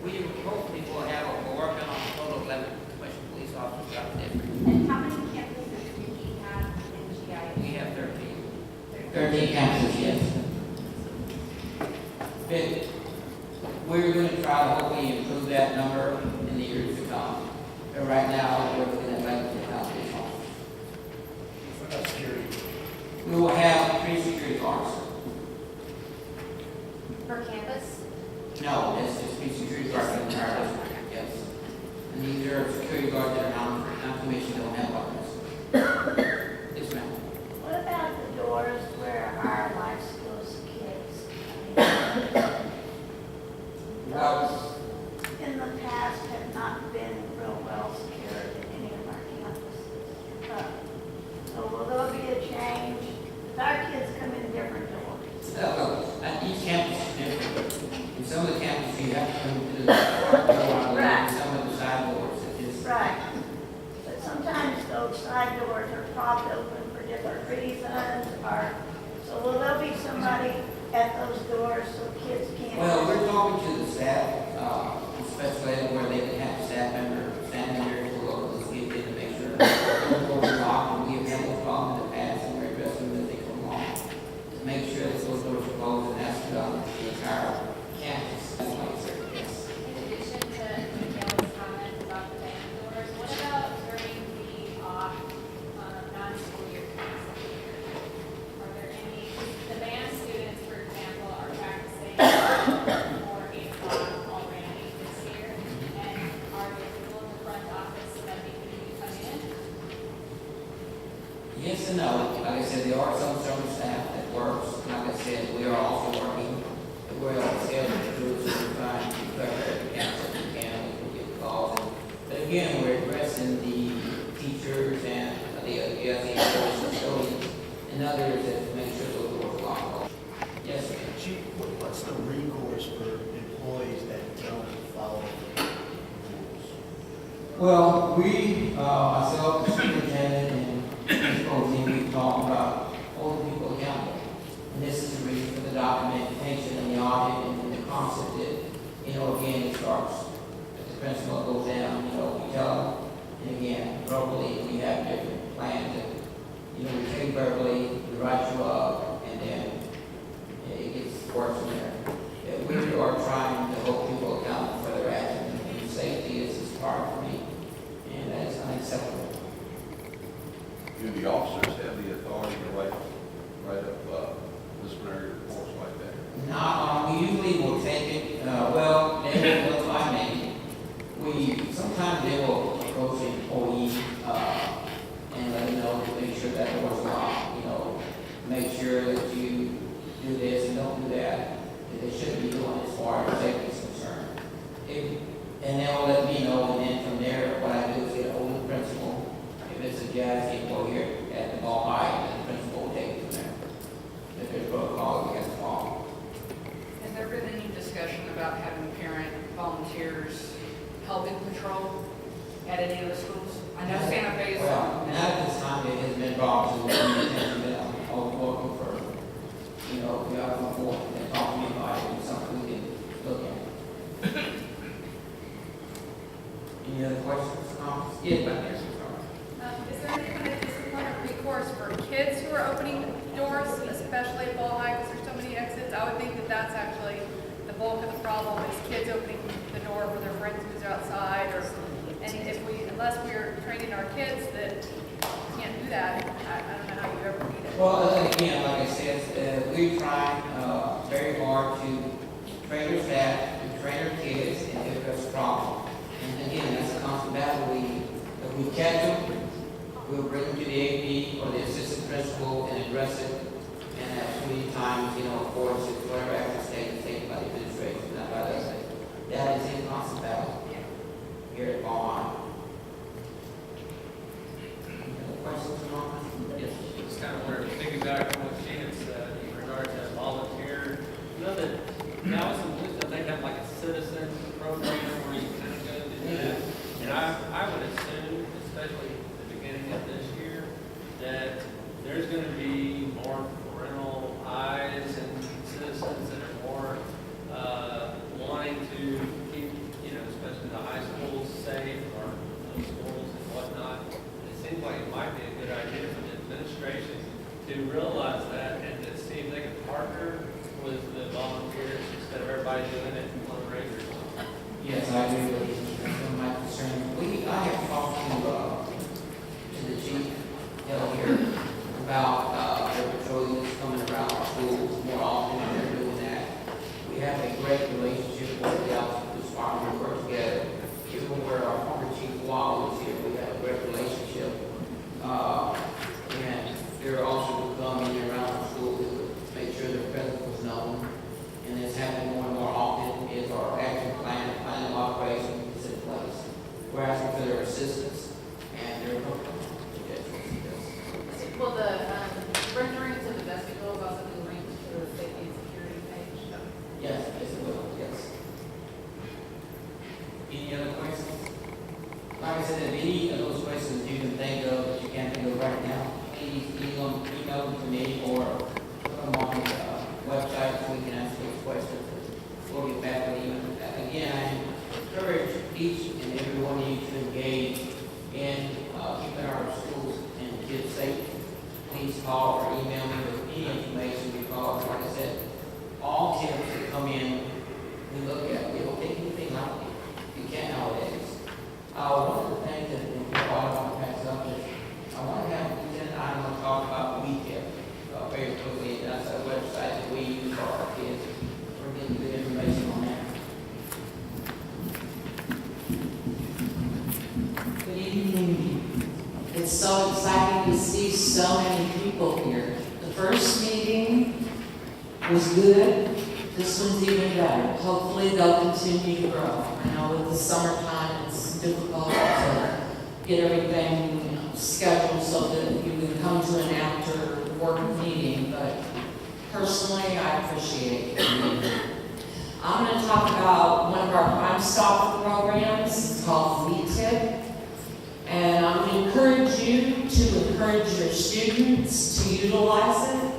We hopefully will have, we're working on a total of 11 police officers out there. And how many campuses do we have in GIS? We have 13. 13 campuses, yes. But we're going to try to hopefully improve that number in the years to come. But right now, we're looking at like 10,000 officers. What about security? We will have guards. Per campus? No, it's just be security guards in the entire district, yes. And these are security guards that are non-commissioned, don't have weapons. Yes, ma'am. What about the doors where our life skills kids? Those in the past have not been real well secured in any of our campuses. So will there be a change? If our kids come in different doors? At each campus is different. In some of the campuses, you have to come to the front door, I believe, Right. and some of the side doors, it is. Right. But sometimes those side doors are propped open for different reasons, or, so will there be somebody at those doors so kids can't? Well, we're talking to the staff, especially where they can have staff member standing there to look at those kids in to make sure the doors are locked, and we have had those problems in the past, and we're addressing them as they come along. To make sure that those doors are closed, and that's throughout the entire campus. That's why it's there, yes. In addition to Miguel's comments about the band doors, what about during the off, non-school year classes? Are there any, the band students, for example, are practicing for 8 o'clock already this year? And are there people in the front office that they can come in? Yes and no. Like I said, there are some service staff that works. Like I said, we are also working, we're on schedule to do it, so we're trying to cover every campus that we can, we get calls. But again, we're addressing the teachers and the custodians and others that make sure those doors are locked. Yes, ma'am. Chief, what's the recourse for employees that don't follow the rules? Well, we, myself, the superintendent, and principal team, we talk about holding people accountable. And this is the reason for the documentation and the audit and the concept that, again, it starts at the principal goes down, we tell them, and again, verbally, we have different plans that, we take verbally, we write you up, and then it gets worse from there. We are trying to hold people accountable for their actions, and safety is part for me, and that is unacceptable. Do the officers have the authority to write up disciplinary reports like that? We usually will take it, they will notify me. Sometimes they will approach an employee, and let them know to make sure that door's locked, make sure that you do this and don't do that they shouldn't be doing as far as safety is concerned. And they'll let me know, and then from there, what I do is get a hold of the principal. If it's a jazz team over here at the Ball High, then the principal will take it from there. If there's protocol, we have to follow. Has there been any discussion about having parent volunteers help in patrol at any of the schools? I know Santa Fe is. Well, not at this time, it has been brought to the attention that I'm looking for, we are on board, and talk to me about it, and something we can look at. Any other questions, comments? Yes, back there, sorry. Is there any kind of disciplinary recourse for kids who are opening doors, especially at Ball High, because there's so many exits? I would think that that's actually the bulk of the problem, is kids opening the door for their friends who's outside, unless we're training our kids that can't do that, I don't know how you ever meet it. Well, again, like I said, we try very hard to train our staff, to train our kids, and to address the problem. And again, that's a constant battle. If we catch them, we'll bring them to the AP or the assistant principal and address it. And at too many times, of course, it's whatever action is taken by the administration, not by us. That is a constant battle here at Ball High. Any other questions or comments? Yes. Just kind of wanted to piggyback on what Shannon said in regard to volunteer. That Dallas and Wisdom, they have like a citizen program where you kind of go to do that. And I would assume, especially at the beginning of this year, that there's going to be more parental eyes and citizens that are more wanting to keep, especially the high schools safe or middle schools and whatnot. It seems like it might be a good idea for the administration to realize that and to see if they can partner with the volunteers instead of everybody doing it in one regular. Yes, I agree with you. That's one of my concerns. I have talked to the chief here about their patrol units coming around our school Will the rendering to the vestibule also be linked to the safety and security page? Yes, yes, it will, yes. Any other questions? Like I said, if any of those questions you can think of that you can't think of right now, please email them to me or put them on the website so we can answer those questions. We'll get back with you. Again, I encourage each and every one of you to engage in keeping our schools and kids safe. Please call or email me with any information because, like I said, all tips that come in, we look at, we don't take anything lightly. You can't nowadays. One of the things that I want to pass up is I want to have Lieutenant Item talk about WeTip very quickly. That's a website that we use for our kids. We're getting good information on that. Good evening. It's so exciting to see so many people here. The first meeting was good. This one's even better. Hopefully they'll continue to grow. I know with the summertime it's difficult to get everything scheduled so that you can come to an after work meeting, but personally I appreciate it. I'm going to talk about one of our Crime Stopper programs. It's called WeTip. And I'm going to encourage you to encourage your students to utilize it.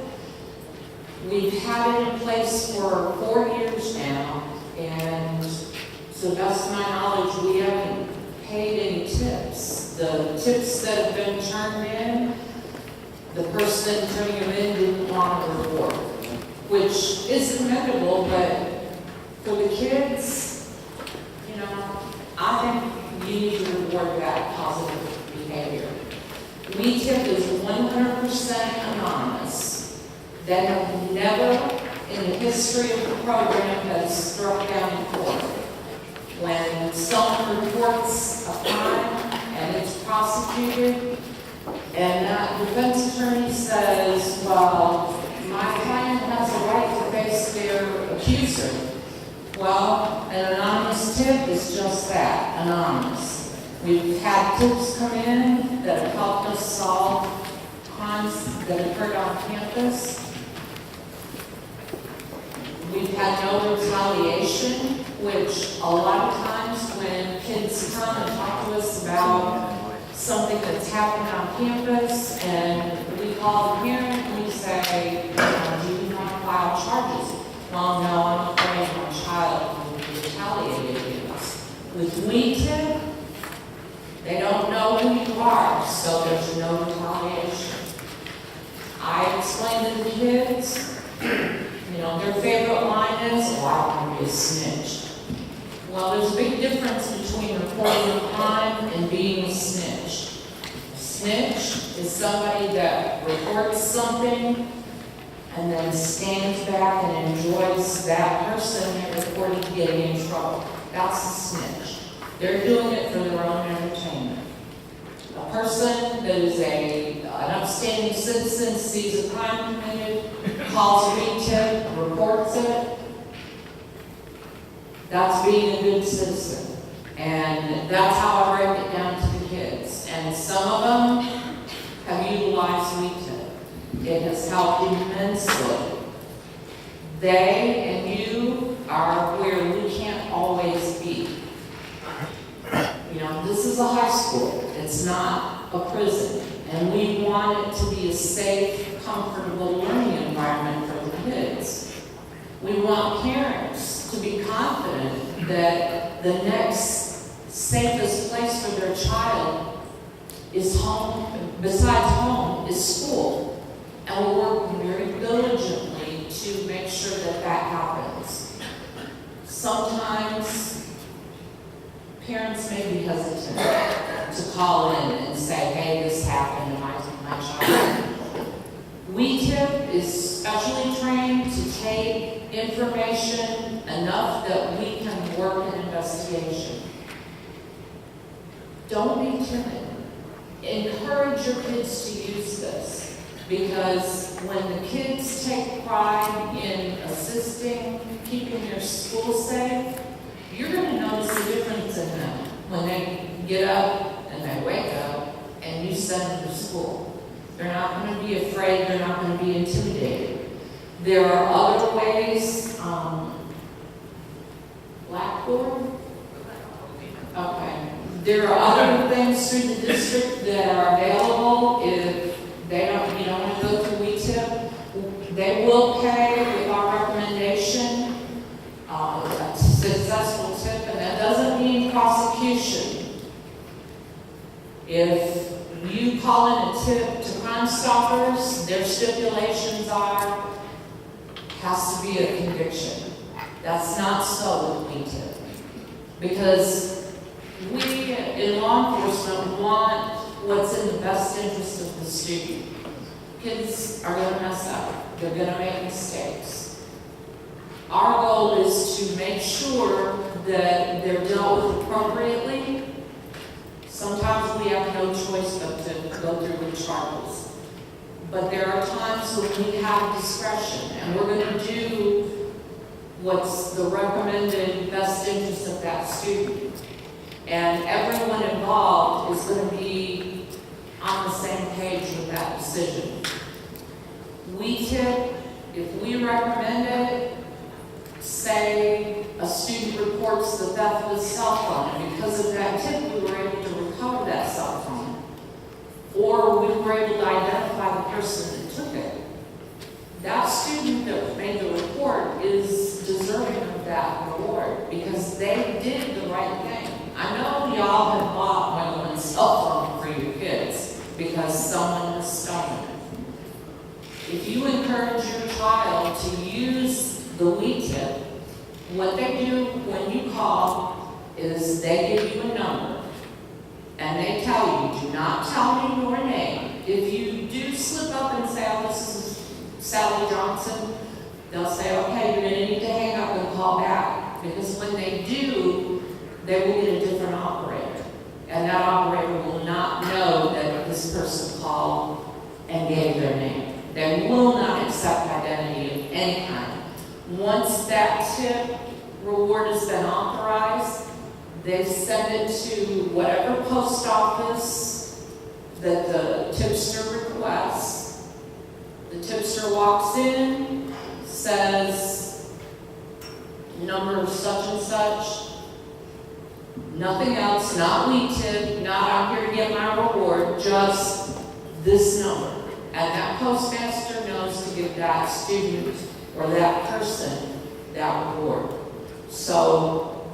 We've had it in place for 4 years now, and to the best of my knowledge, we haven't paid any tips. The tips that have been turned in, the person turning them in didn't want a reward, which is commendable, but for the kids, you know, I think you need to reward that positive behavior. WeTip is 100% anonymous. They have never, in the history of the program, been struck down in court. When someone reports a crime and it's prosecuted, and that defense attorney says, well, my client has a right to face their accuser. Well, an anonymous tip is just that, anonymous. We've had tips come in that have helped us solve crimes that occurred on campus. We've had no retaliation, which a lot of times when kids come and talk to us about something that's happened on campus, and we call the parent and we say, do you want to file charges? Well, no, I'm afraid my child will be retaliated against. With WeTip, they don't know who you are, so there's no retaliation. I explain to the kids, you know, their favorite line is, oh, I want to be a snitch. Well, there's a big difference between reporting a crime and being a snitch. A snitch is somebody that reports something and then stands back and enjoys that person that reported getting in trouble. That's a snitch. They're doing it for their own entertainment. A person that is an upstanding citizen, sees a crime committed, calls WeTip, reports it, that's being a good citizen. And that's how I break it down to the kids. And some of them have utilized WeTip. It has helped immensely. They and you are where we can't always be. You know, this is a high school. It's not a prison. And we want it to be a safe, comfortable learning environment for the kids. We want parents to be confident that the next safest place for their child is home, besides home, is school. And we're working very diligently to make sure that that happens. Sometimes parents may be hesitant to call in and say, hey, this happened to my child. WeTip is specially trained to take information enough that we can work an investigation. Don't be timid. Encourage your kids to use this, because when the kids take pride in assisting, keeping their school safe, you're going to notice a difference in them when they get up and they wake up and you send them to school. They're not going to be afraid, they're not going to be intimidated. There are other ways, Blackboard? Okay. There are other things through the district that are available if they don't, you don't want to go through WeTip. They will pay with our recommendation, a successful tip, and that doesn't mean prosecution. If you call in a tip to Crime Stoppers, their stipulations are, has to be a conviction. That's not so with WeTip. Because we, in law enforcement, want what's in the best interest of the student. Kids are going to mess up. They're going to make mistakes. Our goal is to make sure that they're dealt with appropriately. Sometimes we have no choice but to go through the charges. But there are times when we have discretion, and we're going to do what's the recommended best interest of that student. And everyone involved is going to be on the same page with that decision. WeTip, if we recommend it, say a student reports the theft of his cell phone, and because of that tip, we were able to recover that cell phone. Or we were able to identify the person that took it. That student that made the report is deserving of that reward because they did the right thing. I know y'all have bought more than one cell phone for your kids because someone has stolen it. If you encourage your child to use the WeTip, what they do when you call is they give you a number and they tell you, do not tell me your name. If you do slip up and say, oh, this is Sally Johnson, they'll say, okay, you're going to need to hang up and call back. Because when they do, they will get a different operator. And that operator will not know that this person called and gave their name. They will not accept identity of any kind. Once that tip reward has been authorized, they send it to whatever post office that the tipster requests. The tipster walks in, says, number such and such, nothing else, not WeTip, not I'm here to get my reward, just this number. And that postmaster knows to give that student or that person that reward. So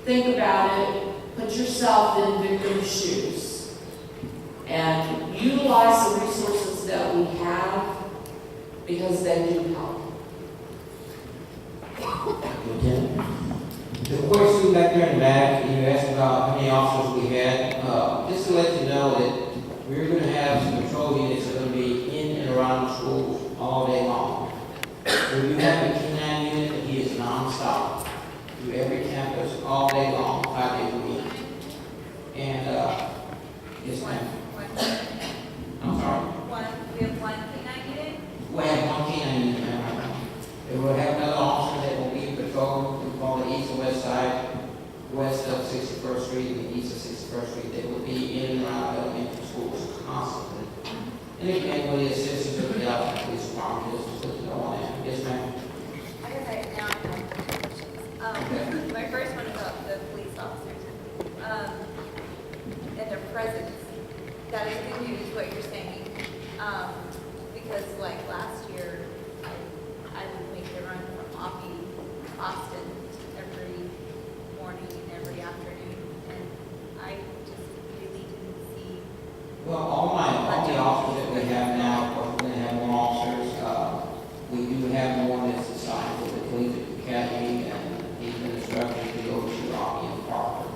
think about it, put yourself in victim's shoes, and utilize the resources that we have because they do help. Lieutenant? The question back there in the back, you asked about how many officers we had. Just to let you know that we're going to have some patrol units that are going to be in and around the schools all day long. We do have a K-9 unit that he is non-stop through every campus all day long, 5 days a week. And, yes ma'am. I'm sorry? We have one K-9 unit? We have one K-9 unit, ma'am. And we'll have another officer that will be patrolling, we call the east and west side, west of 61st Street and east of 61st Street. They will be in and around elementary schools constantly. And again, with the assistance of the police department, just to put it on that. Yes, ma'am. I guess now I have questions. My first one is about the police officers, and their presence. That is good news, what you're saying, because like last year, I would make the run from Austin every morning and every afternoon, and I just really didn't see. Well, all the officers that we have now, of course, we're going to have more officers. We do have more that's assigned for the Collegiate Academy and even instructors to go to Rocky and Parker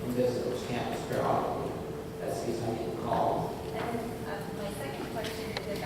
and visit those campus periodically. That's the reason I get the call. And then my second question is,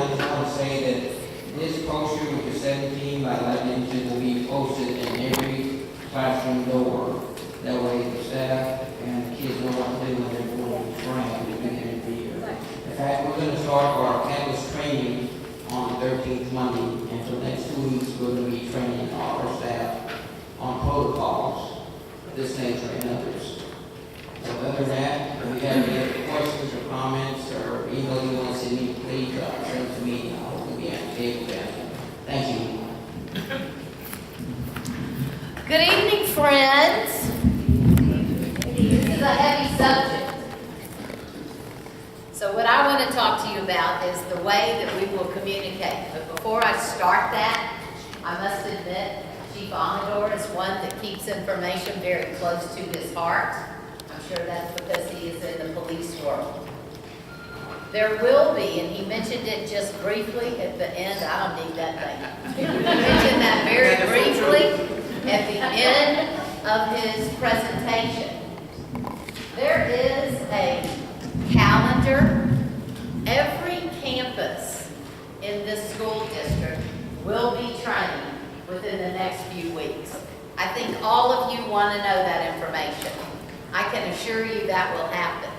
I just want to say that this poster with the 17 by 11 inches will be posted in every classroom door. That way the staff and the kids know what to do when they're going to train at the beginning of the year. In fact, we're going to start our campus training on the 13th Monday, and for the next 2 weeks, we're going to be training our staff on protocols of this nature and others. So other than that, if you have any questions or comments or email you want to send me, please send it to me. I hope to be able to answer. Thank you. Good evening, friends. This is a heavy subject. So what I want to talk to you about is the way that we will communicate. But before I start that, I must admit, Chief Amador is one that keeps information very close to his heart. I'm sure that's because he is in the police world. There will be, and he mentioned it just briefly at the end, I don't need that thing. He mentioned that very briefly at the end of his presentation. There is a calendar. Every campus in this school district will be training within the next few weeks. I think all of you want to know that information. I can assure you that will happen.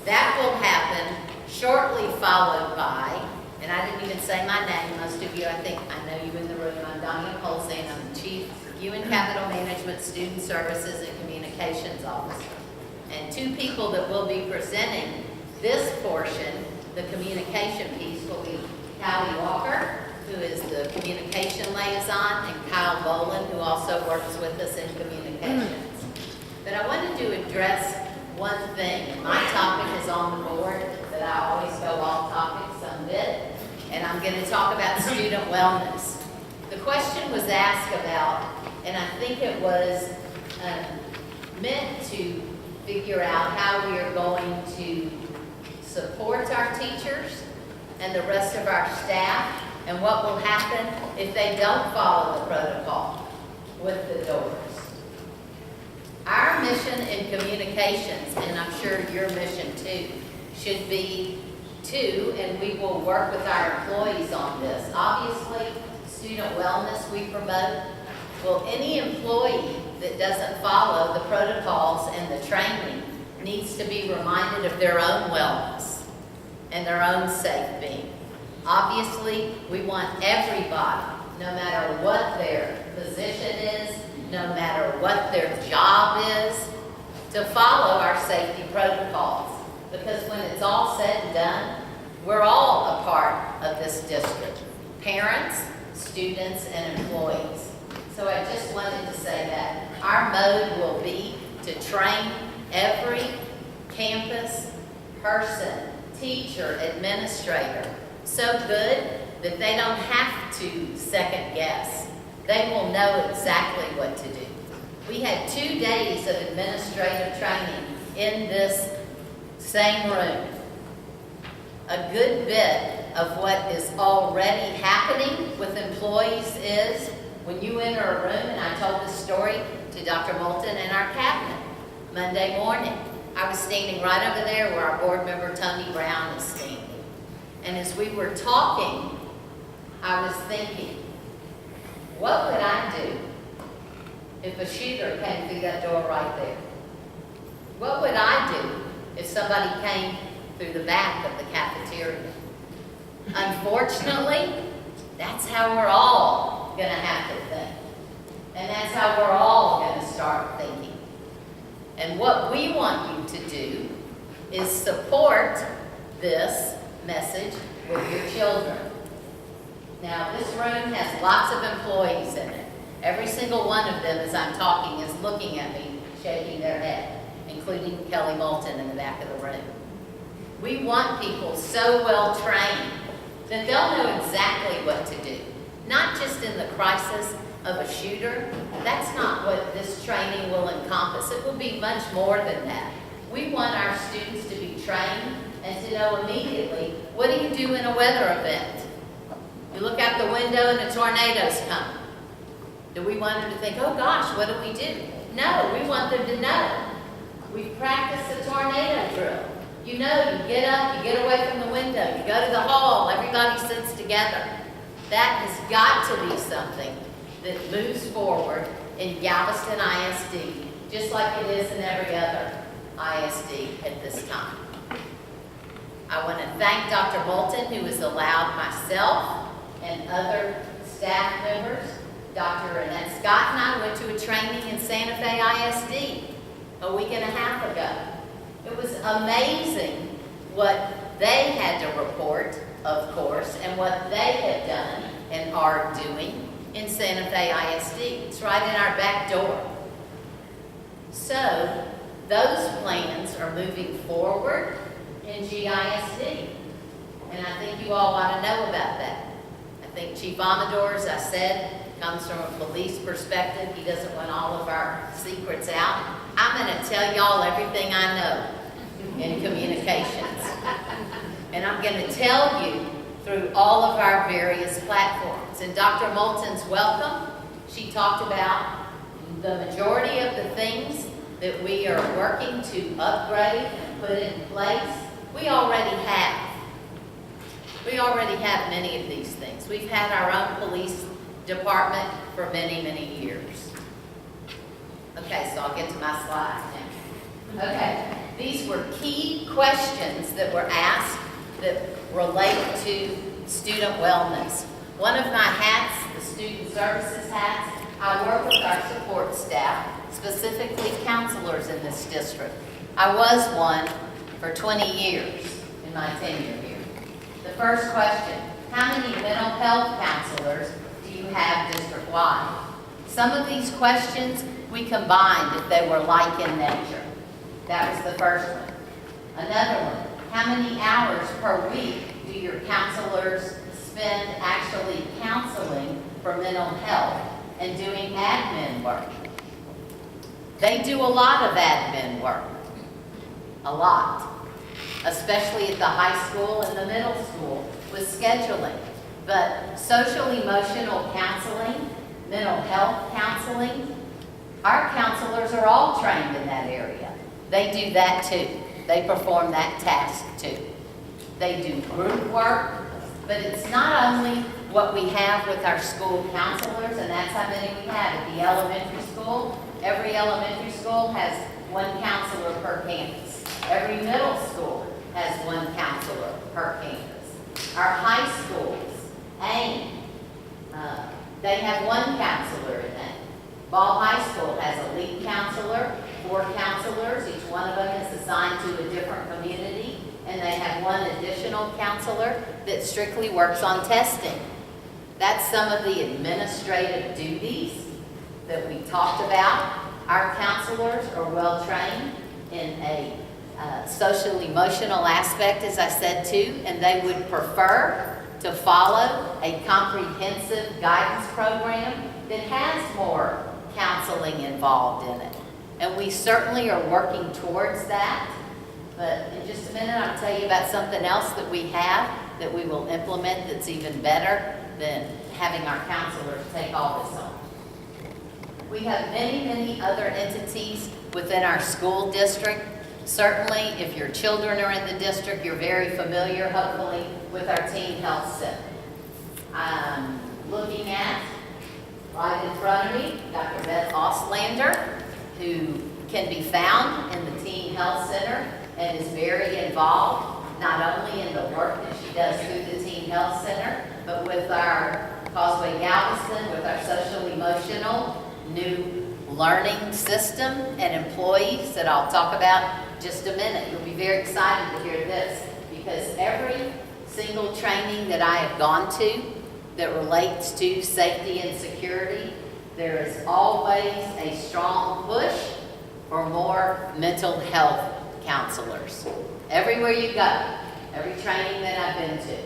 That will happen shortly followed by, and I didn't even say my name, most of you, I think I know you in the room, I'm Donna Polzan, I'm the Chief Human Capital Management, Student Services, and Communications Officer. And two people that will be presenting this portion, the communication piece, will be Callie Walker, who is the communication liaison, and Kyle Boland, who also works with us in communications. But I wanted to address one thing. My topic is on the board, that I always go off topic some bit, and I'm going to talk about student wellness. The question was asked about, and I think it was meant to figure out how we are going to support our teachers and the rest of our staff, and what will happen if they don't follow the protocol with the doors. Our mission in communications, and I'm sure your mission too, should be to, and we will work with our employees on this. Obviously, student wellness we promote. Well, any employee that doesn't follow the protocols and the training needs to be reminded of their own wellness and their own safe being. Obviously, we want everybody, no matter what their position is, no matter what their job is, to follow our safety protocols. Because when it's all said and done, we're all a part of this district. Parents, students, and employees. So I just wanted to say that our mode will be to train every campus person, teacher, administrator, so good that they don't have to second guess. They will know exactly what to do. We had 2 days of administrative training in this same room. A good bit of what is already happening with employees is when you enter a room, and I told this story to Dr. Moulton and our cabinet Monday morning. I was standing right over there where our board member Tony Brown is standing. And as we were talking, I was thinking, what would I do if a shooter came through that door right there? What would I do if somebody came through the back of the cafeteria? Unfortunately, that's how we're all going to have to think. And that's how we're all going to start thinking. And what we want you to do is support this message with your children. Now, this room has lots of employees in it. Every single one of them, as I'm talking, is looking at me, shaking their head, including Kelly Moulton in the back of the room. We want people so well trained that they'll know exactly what to do. Not just in the crisis of a shooter. That's not what this training will encompass. It will be much more than that. We want our students to be trained and to know immediately, what do you do in a weather event? You look out the window and a tornado's come. Do we want them to think, oh gosh, what do we do? No, we want them to know. We've practiced the tornado drill. You know, you get up, you get away from the window, you go to the hall, everybody sits together. That has got to be something that moves forward in Galveston ISD, just like it is in every other ISD at this time. I want to thank Dr. Moulton, who has allowed myself and other staff members. Dr. Annette Scott and I went to a training in Santa Fe ISD a week and a half ago. It was amazing what they had to report, of course, and what they had done and are doing in Santa Fe ISD. It's right in our back door. So, those plans are moving forward in GISD. And I think you all ought to know about that. I think Chief Amador, as I said, comes from a police perspective. He doesn't want all of our secrets out. I'm going to tell y'all everything I know in communications. And I'm going to tell you through all of our various platforms. And Dr. Moulton's welcome. She talked about the majority of the things that we are working to upgrade and put in place. We already have. We already have many of these things. We've had our own police department for many, many years. Okay, so I'll get to my slides now. Okay, these were key questions that were asked that relate to student wellness. One of my hats, the student services hats, I work with our support staff, specifically counselors in this district. I was one for 20 years in my tenure here. The first question, how many mental health counselors do you have district-wide? Some of these questions we combined if they were like in nature. That was the first one. Another one, how many hours per week do your counselors spend actually counseling for mental health and doing admin work? They do a lot of admin work. A lot. Especially at the high school and the middle school with scheduling. But social emotional counseling, mental health counseling, our counselors are all trained in that area. They do that too. They perform that task too. They do group work, but it's not only what we have with our school counselors, and that's how many we have at the elementary school. Every elementary school has one counselor per campus. Every middle school has one counselor per campus. Our high schools, AIM, they have one counselor in that. Ball High School has a lead counselor, 4 counselors. Each one of them is assigned to a different community, and they have one additional counselor that strictly works on testing. That's some of the administrative duties that we talked about. Our counselors are well trained in a social emotional aspect, as I said too, and they would prefer to follow a comprehensive guidance program that has more counseling involved in it. And we certainly are working towards that. But in just a minute, I'll tell you about something else that we have that we will implement that's even better than having our counselors take all this on. We have many, many other entities within our school district. Certainly, if your children are in the district, you're very familiar, hopefully, with our Teen Health Center. I'm looking at, right in front of me, Dr. Beth Auslander, who can be found in the Teen Health Center and is very involved, not only in the work that she does through the Teen Health Center, but with our Causeway Galveston, with our social emotional new learning system and employees that I'll talk about in just a minute. You'll be very excited to hear this, because every single training that I have gone to that relates to safety and security, there is always a strong push for more mental health counselors. Everywhere you go, every training that I've been to,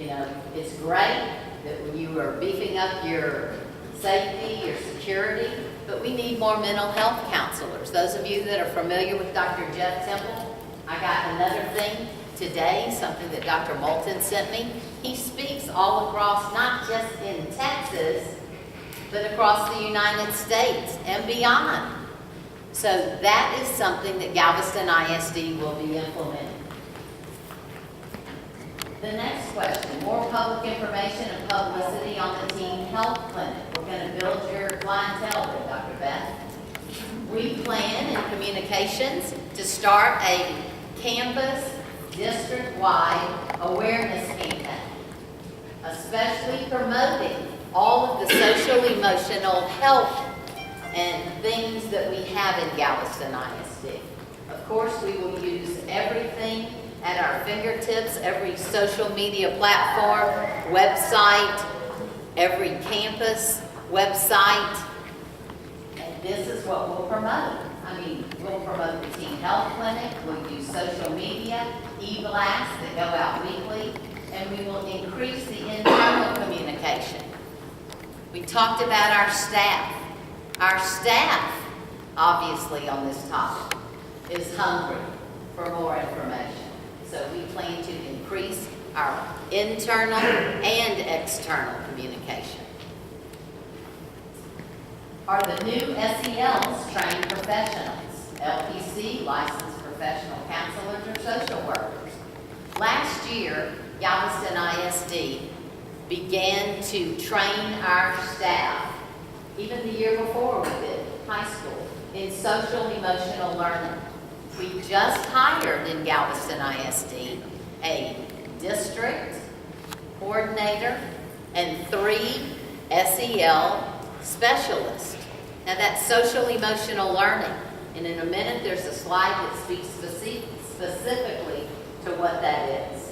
you know, it's great that you are beefing up your safety, your security, but we need more mental health counselors. Those of you that are familiar with Dr. Jeff Temple, I got another thing today, something that Dr. Moulton sent me. He speaks all across, not just in Texas, but across the United States and beyond. So that is something that Galveston ISD will be implementing. The next question, more public information and publicity on the teen health clinic. We're gonna build your clientele there, Dr. Beth. We plan in communications to start a campus district-wide awareness campaign, especially promoting all of the social emotional health and things that we have in Galveston ISD. Of course, we will use everything at our fingertips, every social media platform, website, every campus website, and this is what we'll promote. I mean, we'll promote the teen health clinic, we'll use social media, e-blasts that go out weekly, and we will increase the internal communication. We talked about our staff. Our staff, obviously on this topic, is hungry for more information. So we plan to increase our internal and external communication. Are the new SELs trained professionals, LPC, licensed professional counselors, or social workers? Last year, Galveston ISD began to train our staff, even the year before we did, high school, in social emotional learning. We just hired in Galveston ISD a district coordinator and 3 SEL specialists. Now that's social emotional learning. And in a minute, there's a slide that speaks specifically to what that is.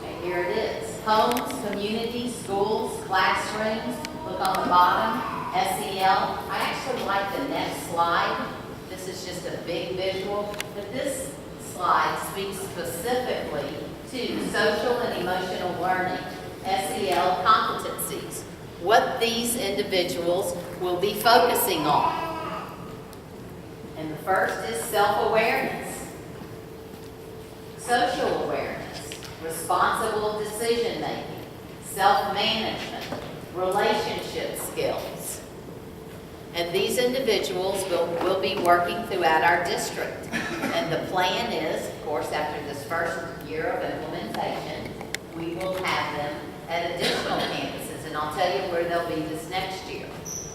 And here it is. Homes, communities, schools, classrooms. Look on the bottom, SEL. I actually like the next slide. This is just a big visual, but this slide speaks specifically to social and emotional learning, SEL competencies, what these individuals will be focusing on. And the first is self-awareness, social awareness, responsible decision-making, self-management, relationship skills. And these individuals will be working throughout our district. And the plan is, of course, after this first year of implementation, we will have them at additional campuses. And I'll tell you where they'll be this next year.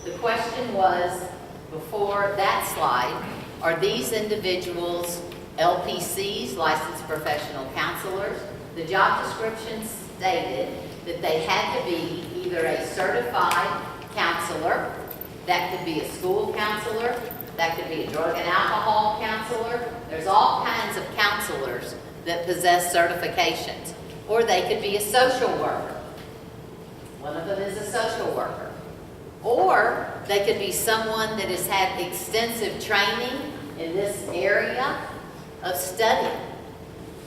The question was, before that slide, are these individuals LPCs, licensed professional counselors? The job description stated that they had to be either a certified counselor, that could be a school counselor, that could be a drug and alcohol counselor. There's all kinds of counselors that possess certifications. Or they could be a social worker. One of them is a social worker. Or they could be someone that has had extensive training in this area of study.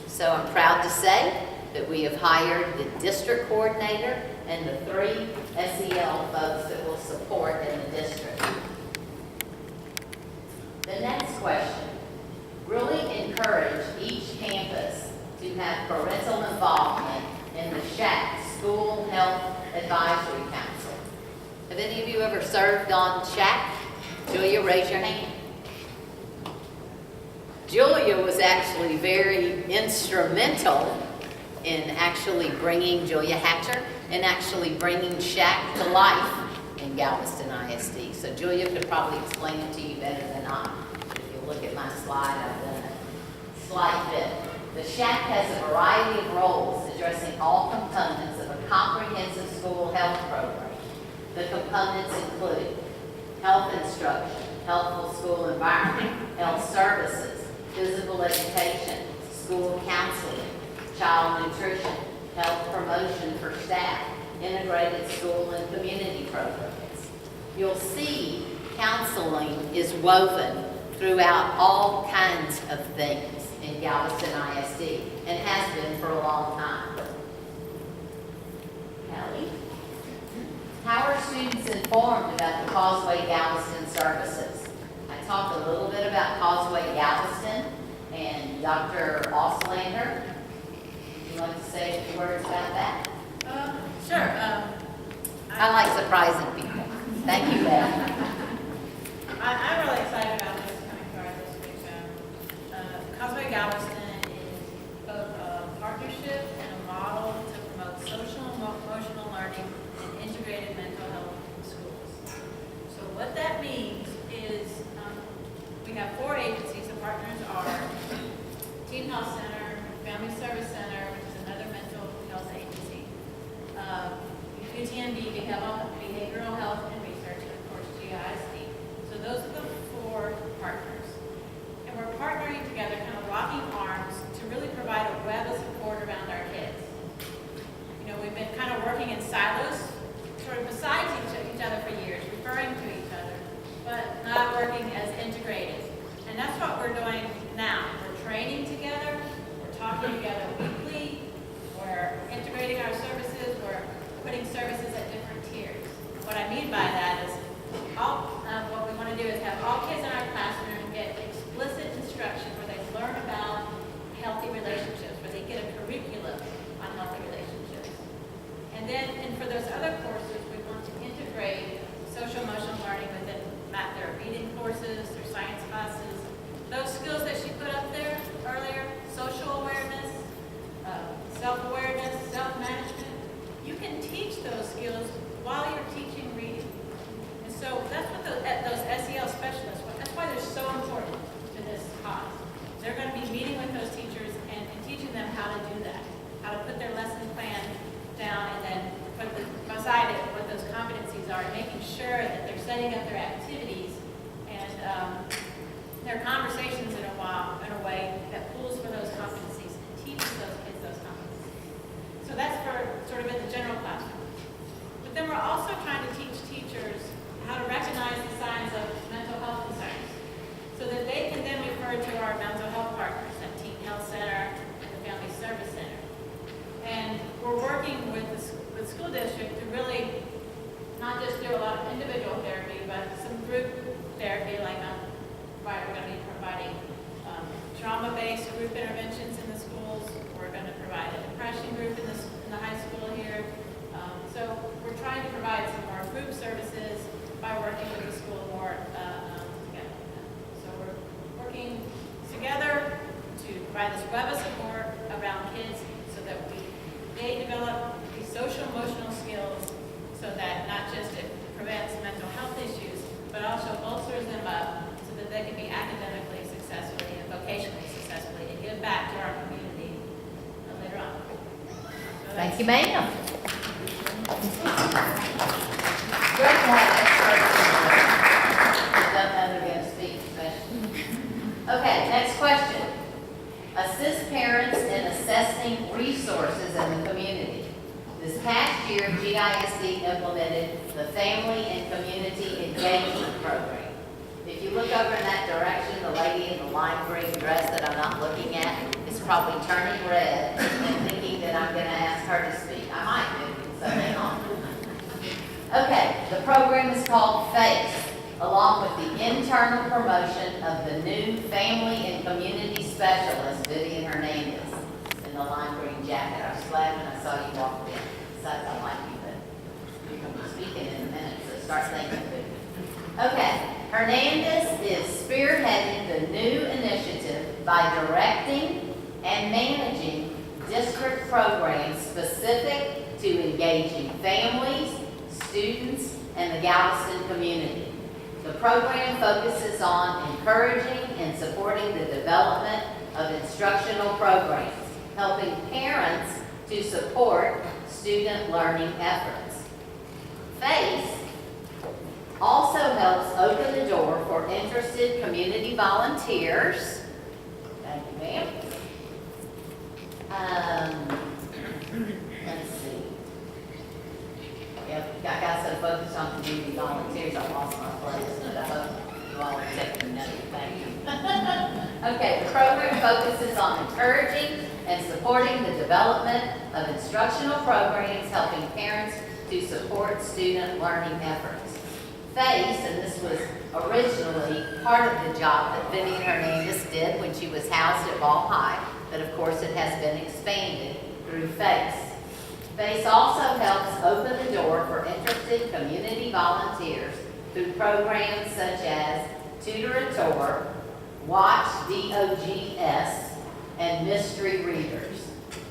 So I'm proud to say that we have hired the district coordinator and the 3 SEL folks that will support in the district. The next question, really encourage each campus to have parental involvement in the SHAC, School Health Advisory Council. Have any of you ever served on SHAC? Julia, raise your hand. Julia was actually very instrumental in actually bringing, Julia Hatcher, in actually bringing SHAC to life in Galveston ISD. So Julia could probably explain it to you better than I. If you look at my slide, I've done a slide bit. The SHAC has a variety of roles addressing all components of a comprehensive school health program. The components include health instruction, healthful school environment, health services, physical education, school counseling, child nutrition, health promotion for staff, integrated school and community programs. You'll see counseling is woven throughout all kinds of things in Galveston ISD and has been for a long time. Kelly? How are students informed about the Causeway Galveston services? I talked a little bit about Causeway Galveston, and Dr. Auslander, would you like to say a few words about that? Sure. I like surprising people. Thank you, Beth. I'm really excited about this coming to our district. Causeway Galveston is both a partnership behavioral health and research, and of course GISD. So those are the 4 partners. And we're partnering together, kind of locking arms to really provide a web of support around our kids. You know, we've been kind of working in silos, sort of besides each other for years, referring to each other, but not working as integrated. And that's what we're doing now. We're training together, we're talking together weekly, we're integrating our services, we're putting services at different tiers. What I mean by that is, what we want to do is have all kids in our classroom get explicit instruction where they learn about healthy relationships, where they get a curriculum on healthy relationships. And then, for those other courses, we want to integrate social emotional learning within their reading courses, their science classes. Those skills that she put up there earlier, social awareness, self-awareness, self-management, you can teach those skills while you're teaching reading. And so that's what those SEL specialists, that's why they're so important to this cause. They're going to be meeting with those teachers and teaching them how to do that, how to put their lesson plan down, and then beside it what those competencies are, and making sure that they're setting up their activities and their conversations in a way that pulls for those competencies and teaches those kids those competencies. So that's for sort of in the general classroom. But then we're also trying to teach teachers how to recognize the signs of mental health concerns so that they can then refer to our mental health partners at Teen Health Center and the Family Service Center. And we're working with the school district to really not just do a lot of individual therapy, but some group therapy, like we're going to be providing trauma-based group interventions in the schools. We're going to provide a depression group in the high school here. So we're trying to provide some more group services by working with the school more together. So we're working together to provide this web of support around kids so that they develop these social emotional skills so that not just it prevents mental health issues, but also bolsters them up so that they can be academically successfully and vocationally successfully and give back to our community later on. So Thank you, ma'am. Great to have experts. Don't know they're going to speak, but. Okay, next question. Assist parents in assessing resources in the community. This past year, GISD implemented the Family and Community Engagement Program. If you look over in that direction, the lady in the lime green dress that I'm not looking at is probably turning red and thinking that I'm going to ask her to speak. I might do, so hang on. Okay, the program is called FACE, along with the internal promotion of the new Family and Community Specialist, Vivian Hernandez, in the lime green jacket. I was glad when I saw you walk in. Besides, I like you, but you're going to be speaking in a minute, so start thinking. Okay, Hernandez is spearheading the new initiative by directing and managing district programs specific to engaging families, students, and the Galveston community. The program focuses on encouraging and supporting the development of instructional programs, helping parents to support student learning efforts. FACE also helps open the door for interested community volunteers. Thank you, ma'am. Let's see. Yep, I got so focused on community volunteers, I lost my place, but I hope you all are taking note. Thank you. Okay, the program focuses on encouraging and supporting the development of instructional programs, helping parents to support student learning efforts. FACE, and this was originally part of the job that Vivian Hernandez did when she was housed at Ball High, but of course it has been expanded through FACE. FACE also helps open the door for interested community volunteers through programs such as Tutor a Tour, Watch DOGS, and Mystery Readers.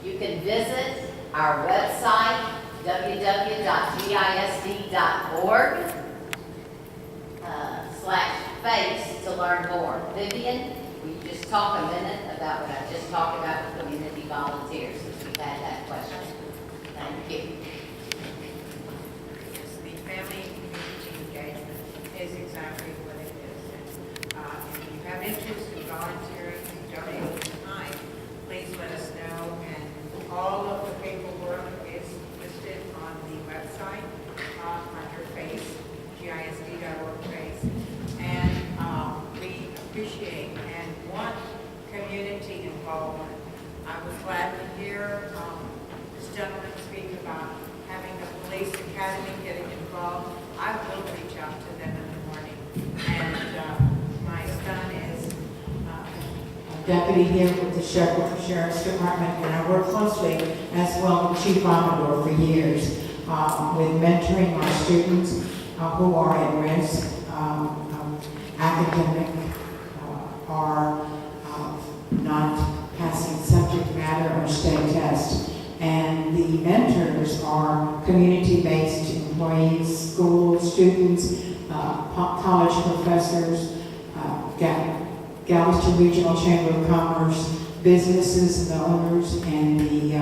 You can visit our website, www.gisd.org /FACE to learn more. Vivian, will you just talk a minute about what I just talked about with community volunteers, since we've had that question. Thank you. Academy getting involved, I will reach out to them in the morning. And my son is Deputy here with the Sheriff's Department, and I work closely as well with Chief Amador for years with mentoring our students who are at risk, academic, or not passing subject matter or state test. And the mentors are community-based employees, school students, college professors, Galveston Regional Chamber of Commerce, businesses and the owners, and the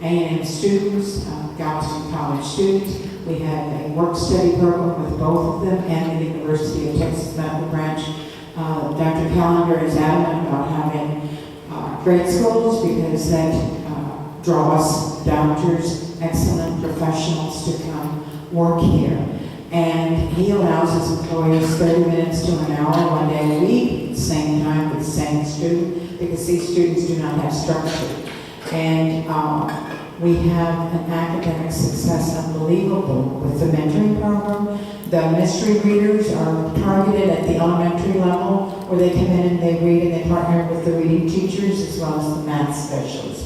A&M students, Galveston College students. We have a work-study program with both of them and the University of Texas Medical Branch. Dr. Callender is adamant about having great schools because that draws doctors, excellent professionals to come work here. And he allows his employees 30 minutes to an hour, 1 day a week, same time with the same student, because these students do not have structure. And we have an academic success unbelievable with the mentoring program. The mystery readers are targeted at the elementary level, where they come in and they read, and they partner with the reading teachers as well as the math specialists.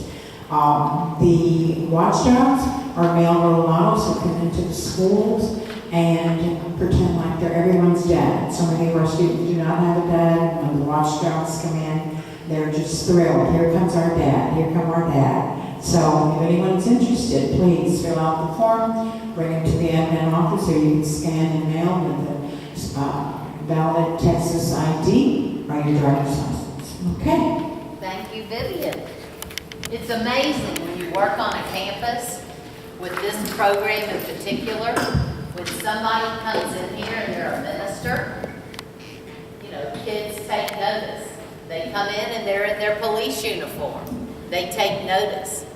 The watchdogs are male role models who come into the schools and pretend like they're everyone's dad. So many of our students do not have a dad. When the watchdogs come in, they're just thrilled. Here comes our dad. Here come our dad. So if anyone's interested, please fill out the form, bring it to the admin office, or you can scan and mail with a valid Texas ID or your driver's license. Okay. Thank you, Vivian. It's amazing when you work on a campus with this program in particular, when somebody comes in here and they're a minister, you know, kids take notice. They come in and they're in their police uniform. They take notice.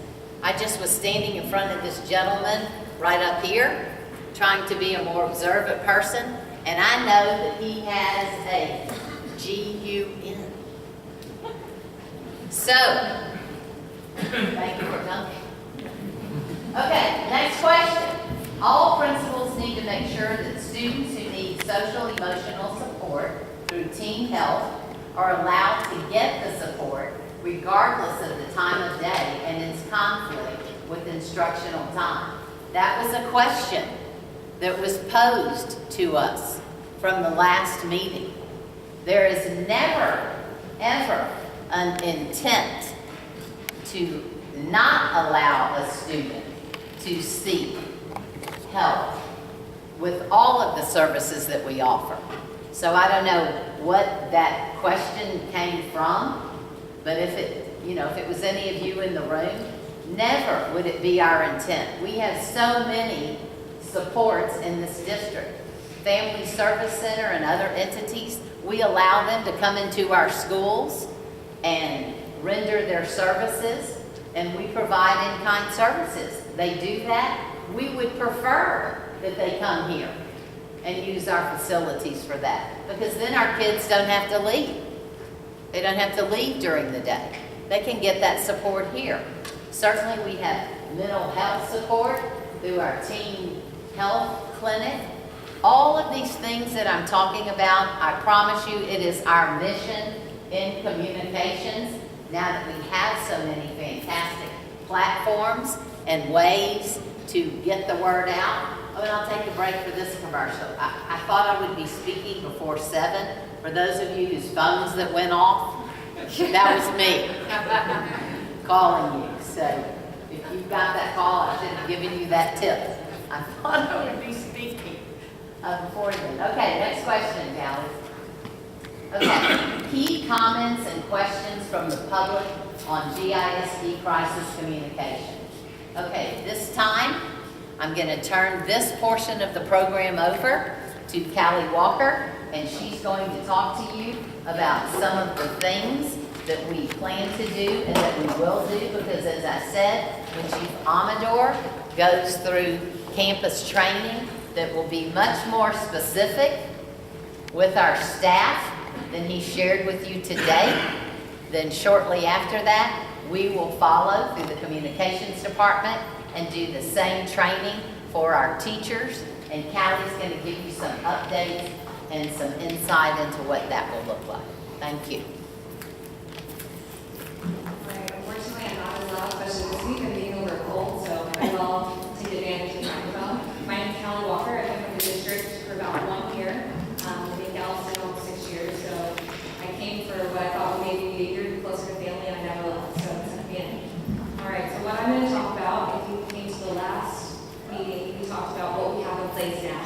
I just was standing in front of this gentleman right up here, trying to be a more observant person, and I know that he has a GUN. So, thank you for coming. Okay, next question. All principals need to make sure that students who need social emotional support through teen health are allowed to get the support regardless of the time of day and its conflict with instructional time. That was a question that was posed to us from the last meeting. There is never, ever an intent to not allow a student to seek help with all of the services that we offer. So I don't know what that question came from, but if it was any of you in the room, never would it be our intent. We have so many supports in this district. Family Service Center and other entities, we allow them to come into our schools and render their services, and we provide in-kind services. They do that. We would prefer that they come here and use our facilities for that, because then our kids don't have to leave. They don't have to leave during the day. They can get that support here. Certainly we have mental health support through our teen health clinic. All of these things that I'm talking about, I promise you, it is our mission in communications. Now that we have so many fantastic platforms and ways to get the word out. Oh, and I'll take a break for this commercial. I thought I would be speaking before 7. For those of you whose phones that went off, that was me calling you. So if you got that call, I should have given you that tip. I thought I would be speaking before then. Okay, next question, Callie. Okay, key comments and questions from the public on GISD crisis communication. Okay, this time, I'm going to turn this portion of the program over to Callie Walker, and she's going to talk to you about some of the things that we plan to do and that we will do, because as I said, when Chief Amador goes through campus training that will be much more specific with our staff than he shared with you today, then shortly after that, we will follow through the communications department and do the same training for our teachers. And Callie's going to give you some updates and some insight into what that will look like. Thank you. Right, unfortunately, I'm not as loud, especially this week, I'm being over a cold, so I will take advantage of the microphone. My name is Callie Walker, I've been with the district for about 1 year. I've been in Galveston almost 6 years, so I came for what I thought would maybe be a year closer to family, and I never left, so it's gonna be in. All right, so what I'm gonna talk about, if you came to the last meeting, we talked about what we have in place now.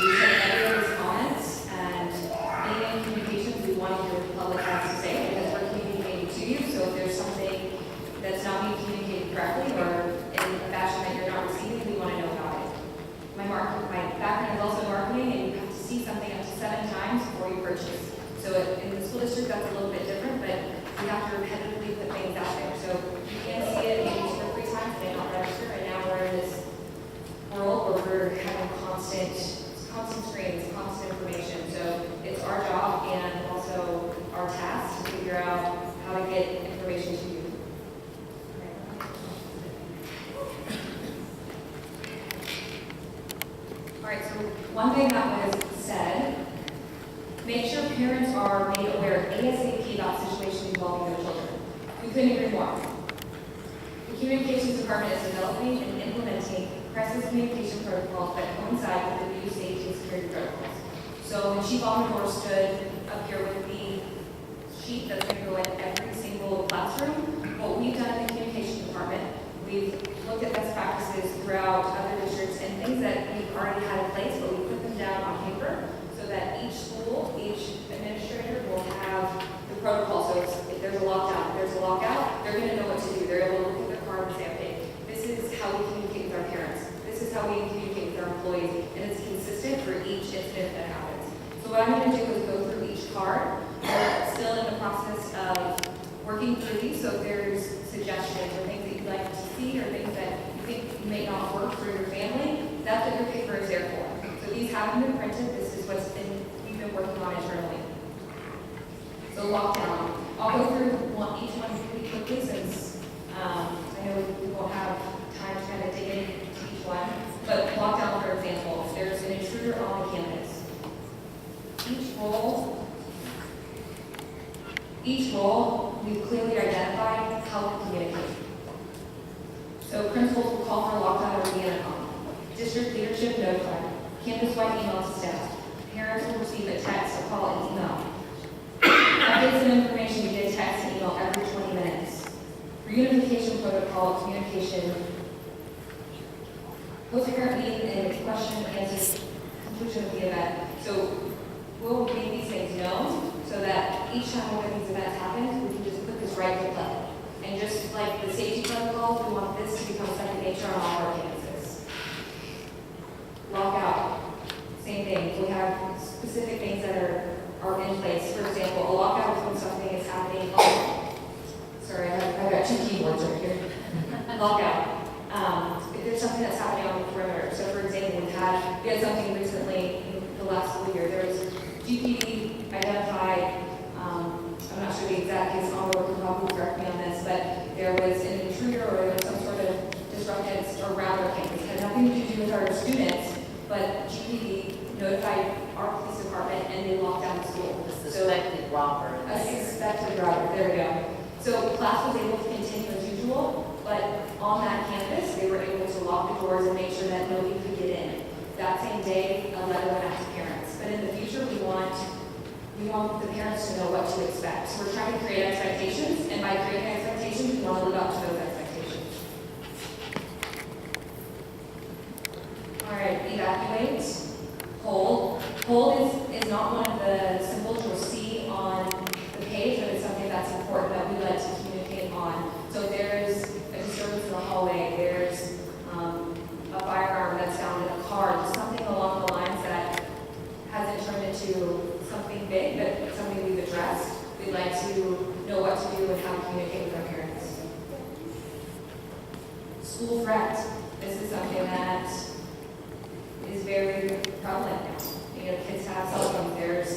We took everybody's comments, and any communications we want to hear what the public has to say, because we're communicating to you, so if there's something that's not being communicated correctly, or in a fashion that you're not receiving, we want to know about it. My background is also marketing, and you have to see something up to 7 times before you purchase. So in the school district, that's a little bit different, but we have to repetitively put things out there. So you can see it maybe 2 or 3 times, and not register, and now we're in this world where we're having constant screens, constant information. So it's our job and also our task to figure out how to get information to you. All right, so one thing that was said, make sure parents are made aware ASAP about situations involving their children. We couldn't agree more. The Communications Department is developing and implementing crisis communication protocols that coincide with the new safety and security protocols. So when Chief Almondor stood up here with the sheet that's going to go in every single classroom, what we've done in the Communication Department, we've looked at best practices throughout other districts and things that we've already had in place, but we put them down on paper so that each school, each administrator will have the protocol. So if there's a lockdown, if there's a lockout, they're going to know what to do. They're able to look at their card and say, okay, this is how we communicate with our parents. This is how we communicate with our employees. And it's consistent for each incident that happens. So what I'm going to do is go through each card. We're still in the process of working through these. So if there's suggestions or things that you'd like to see or things that you think may not work for your family, that's what your paper is there for. So these haven't been printed. This is we've been working on internally. So lockdown. I'll go through each one pretty quickly since I know we won't have time to kind of dig into each one. But lockdown, for example, there's an intruder on the campus. Each role, we've clearly identified how to communicate. So principals will call for a lockdown over the intercom. District leadership notified. Campus-wide email to staff. Parents will receive a text, a call, and email. Updates and information, we get text and email every 20 minutes. Reunification protocol, communication. Post-parent meeting and question and answer, conclusion of the event. So we'll make these things known so that each time one of these events happens, we can just put this right to play. And just like the safety protocols, we want this to become second nature on all our campuses. Lockout, same thing. We have specific things that are in place. For example, a lockout is when something is happening. Sorry, I've got 2 keyboards right here. Lockout. If there's something that's happening on the perimeter. So for example, we had something recently in the last school year. There was GPD identified, I'm not sure the exact case, Almondor can probably correct me on this, but there was an intruder or there was some sort of disruptance around our campus. It had nothing to do with our students, but GPD notified our police department and they locked down the school. A suspected robber. A suspected robber, there we go. So class was able to continue as usual, but on that campus, they were able to lock the doors and make sure that nobody could get in. That same day, a letter went out to parents. But in the future, we want the parents to know what to expect. So we're trying to create expectations, and by creating expectations, we want to live up to those expectations. All right, evacuate, hold. Hold is not one of the symbols you'll see on the page, but it's something that's important that we like to communicate on. So there's a disturbance in the hallway, there's a firearm that's found in a car, just something along the lines that hasn't turned into something big, but something we've addressed. We'd like to know what to do and how to communicate with our parents. School threat. This is something that is very prevalent now. You know, kids have cell phones. There's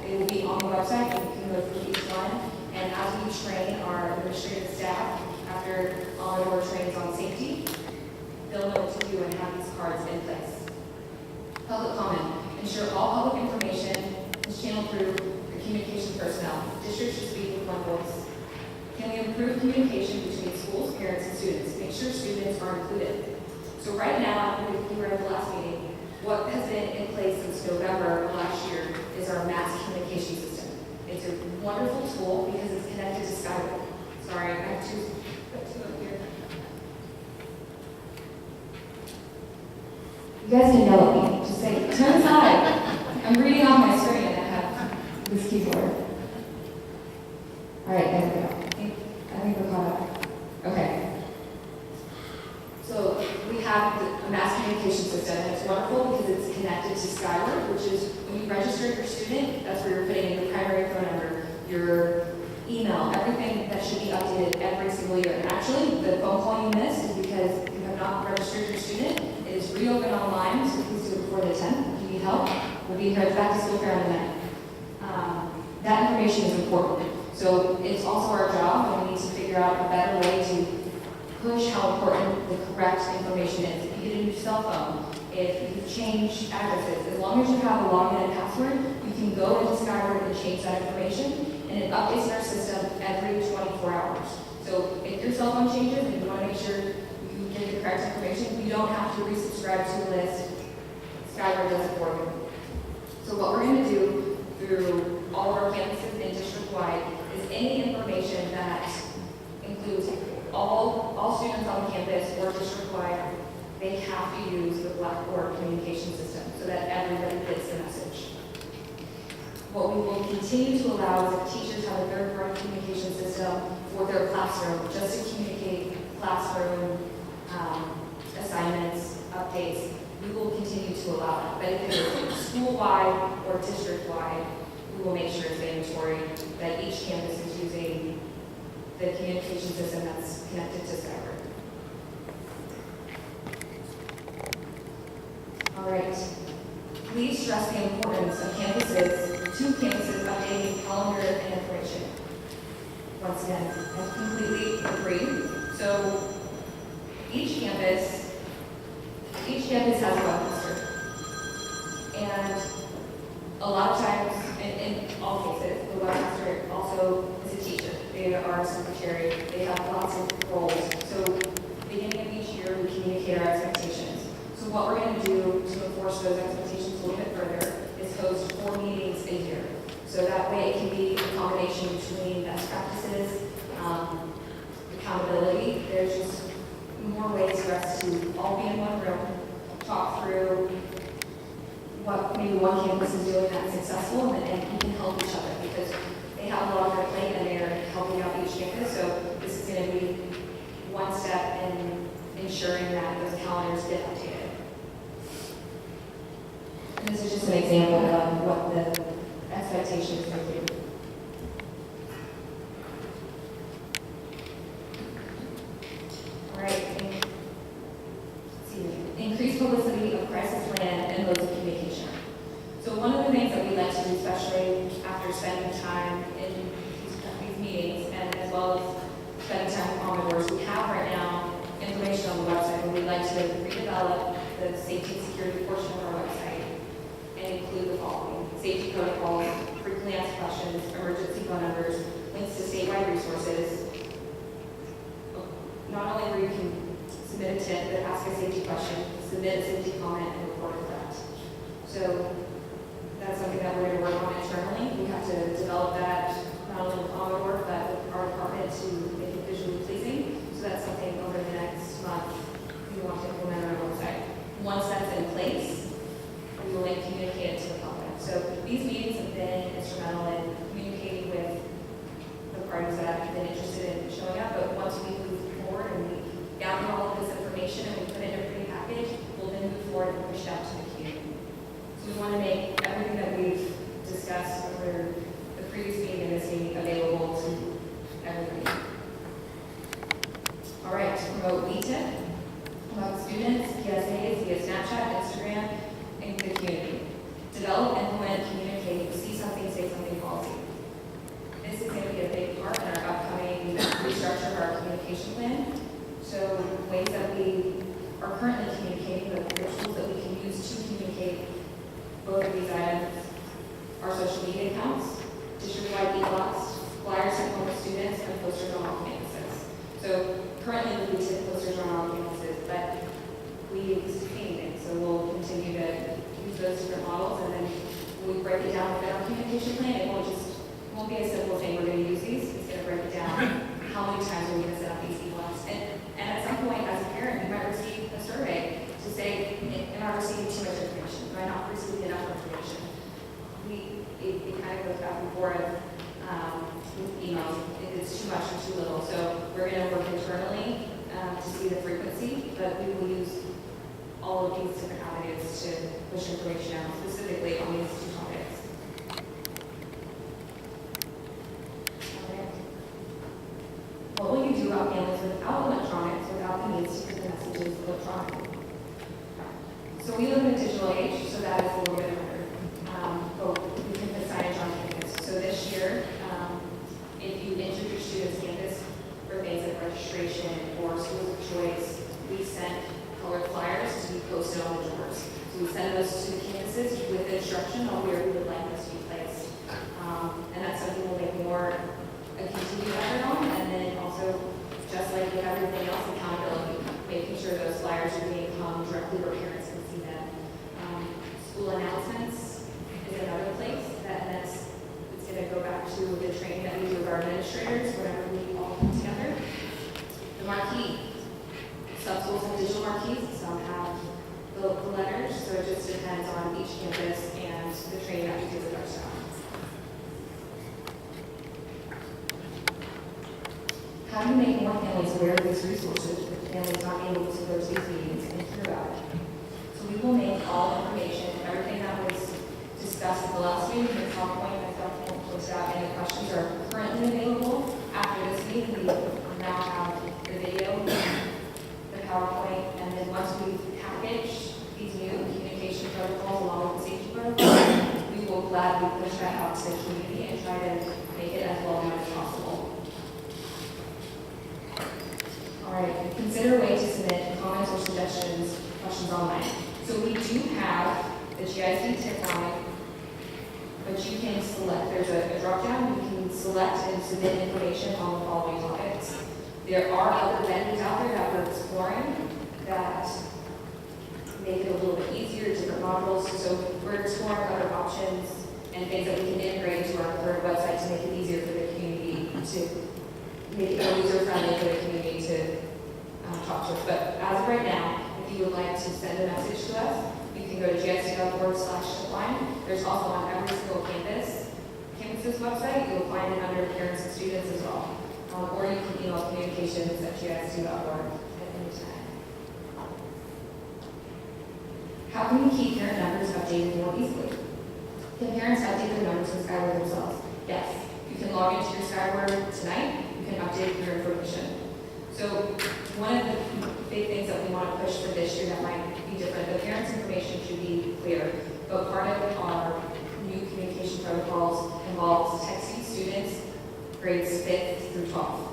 They will be on the website, and you can go through each one. And as we train our administrative staff, after on-the-door trainings on safety, they'll know what to do and have these cards in place. Public comment. Ensure all public information is channeled through the communication personnel. Districts should speak with one voice. Can we improve communication between schools, parents, and students? Make sure students are included. So right now, we were at the last meeting, what has been in place since November of last year is our mass communication system. It's a wonderful tool because it's connected to Skyward. Sorry, I have two up here. You guys can yell at me. Just say, turn aside. I'm reading off my screen and I have this keyboard. All right, there we go. I think we're caught up. Okay. So we have a mass communication system, and it's wonderful because it's connected to Skyward, which is when you register your student, that's where you're putting in your primary phone number, your email, everything that should be updated every single year. And actually, the phone call you missed is because you have not registered your student. It is reopened online, so please do it before the 10th. If you need help, we'll be here at the back to school fair on the 9th. That information is important. So it's also our job, and we need to figure out a better way to push how important the correct information is. If you get a new cell phone, if you change addresses, as long as you have a login and password, you can go into Skyward and change that information, and it updates in our system every 24 hours. So if your cell phone changes and you want to make sure you get the correct information, you don't have to resubscribe to a list. Skyward does it for you. So what we're going to do through all of our campuses and district-wide is any information that includes all students on the campus or district-wide, they have to use the Blackboard communication system so that everybody gets the message. What we will continue to allow is if teachers have a third-party communication system for their classroom, just to communicate classroom assignments, updates, we will continue to allow that. But if it's school-wide or district-wide, we will make sure it's mandatory that each campus is using the communication system that's connected to Skyward. All right. Please stress the importance of two campuses updating calendar and information. Once again, I completely agree. So each campus has a webmaster. And a lot of times, in all cases, the webmaster also is a teacher. They are a secretary. They have lots of roles. So beginning of each year, we communicate our expectations. So what we're going to do to enforce those expectations a little bit further is host 4 meetings a year. So that way it can be a combination between best practices, accountability. There's just more ways for us to all be in one room, talk through what maybe one campus is doing that's successful, and we can help each other because they have a lot on their plate and they're helping out each campus. So this is going to be one step in ensuring that those calendars get updated. And this is just an example of what the expectations are due. All right. Increased publicity of crisis plan and modes of communication. So one of the things that we like to do, especially after spending time in these meetings and as well as spending time with Commodores, we have right now information on the website, and we'd like to redevelop the safety and security portion of our website and include the following: safety protocols, frequently asked questions, emergency phone numbers, links to statewide resources. Not only where you can submit a tip, but ask a safety question, submit a safety comment, and report a threat. So that's something that we're going to work on internally. We have to develop that not only with Commodore, but with our department to make it visually pleasing. So that's something over the next month we want to implement on our website. Once that's in place, we will then communicate it to the public. So these meetings have been instrumental in communicating with the parties that have been interested in showing up. But once we move forward and we gather all of this information and we put it in a pretty package, we'll then move forward and push it out to the community. So we want to make everything that we've discussed over the previous meeting and this meeting available to everybody. All right, to promote WeTip about students, PSAs via Snapchat, Instagram, and the community. Develop, implement, communicate, see something, say something. district-wide e-blast, flyers sent home to students, and posters on all campuses. So currently, we do posters on all campuses, but we use painting, so we'll continue to use those different models, and then when we break it down within our communication plan, it won't be a simple thing, we're gonna use these, it's gonna break it down, how many times are we gonna set up these e-blasts? And at some point, as a parent, you might receive a survey to say, am I receiving too much information? Am I not receiving enough information? It kind of goes back and forth, with emails, if it's too much or too little. So we're gonna work internally, to see the frequency, but we will use all of these different avenues to push information out specifically on these two topics. What will you do about families without electronics, without the means to get the messages electronically? So we live in a digital age, so that is a little bit harder. But we can put signage on campus. So this year, if you introduce students to campus for things like registration or schools of choice, we send colored flyers to be posted on the doors. So we send those to the campuses with instruction on where we would like those to be placed. And that's something we'll make more a continued effort on, and then also, just like with everything else, accountability, making sure those flyers are being hung directly where parents can see them. School announcements is another place it's going to go back to the training that we do with our administrators whenever we all come together. The marquee, some schools have digital marquees, some have the letters, so it just depends on each campus and the training that we do with our staff. How do you make more families aware of these resources if families not able to go to these meetings and hear about it? So we will make all information, everything that was discussed at the last meeting, the PowerPoint that Dr. posted out, and the questions are currently available. After this meeting, we now have the video, the PowerPoint, and then once we've packaged these new communication protocols along with the safety protocols, we will gladly push that out to the community and try to make it as well known as possible. All right, consider a way to submit comments or suggestions, questions online. So we do have the GIC tip line, but you can select, there's a drop down, you can select and submit information on the following topics. There are other venues out there that we're exploring that make it a little bit easier, different modules. So we're exploring other options and things that we can integrate into our current website to make it easier for the community, to make it more user-friendly for the community to talk to us. But as of right now, if you would like to send a message to us, you can go to gsc.org/line. There's also on every single campus's website, you'll find it under parents and students as well. Or you can email communications@gsc.org at any time. How can we keep parent numbers updated more easily? Can parents update their numbers in Skyward themselves? Yes. You can log into your Skyward tonight. You can update your information. So one of the big things that we want to push for this year that might be different, the parents' information should be clear, but part of our new communication protocols involves texting students grades 5th through 12th.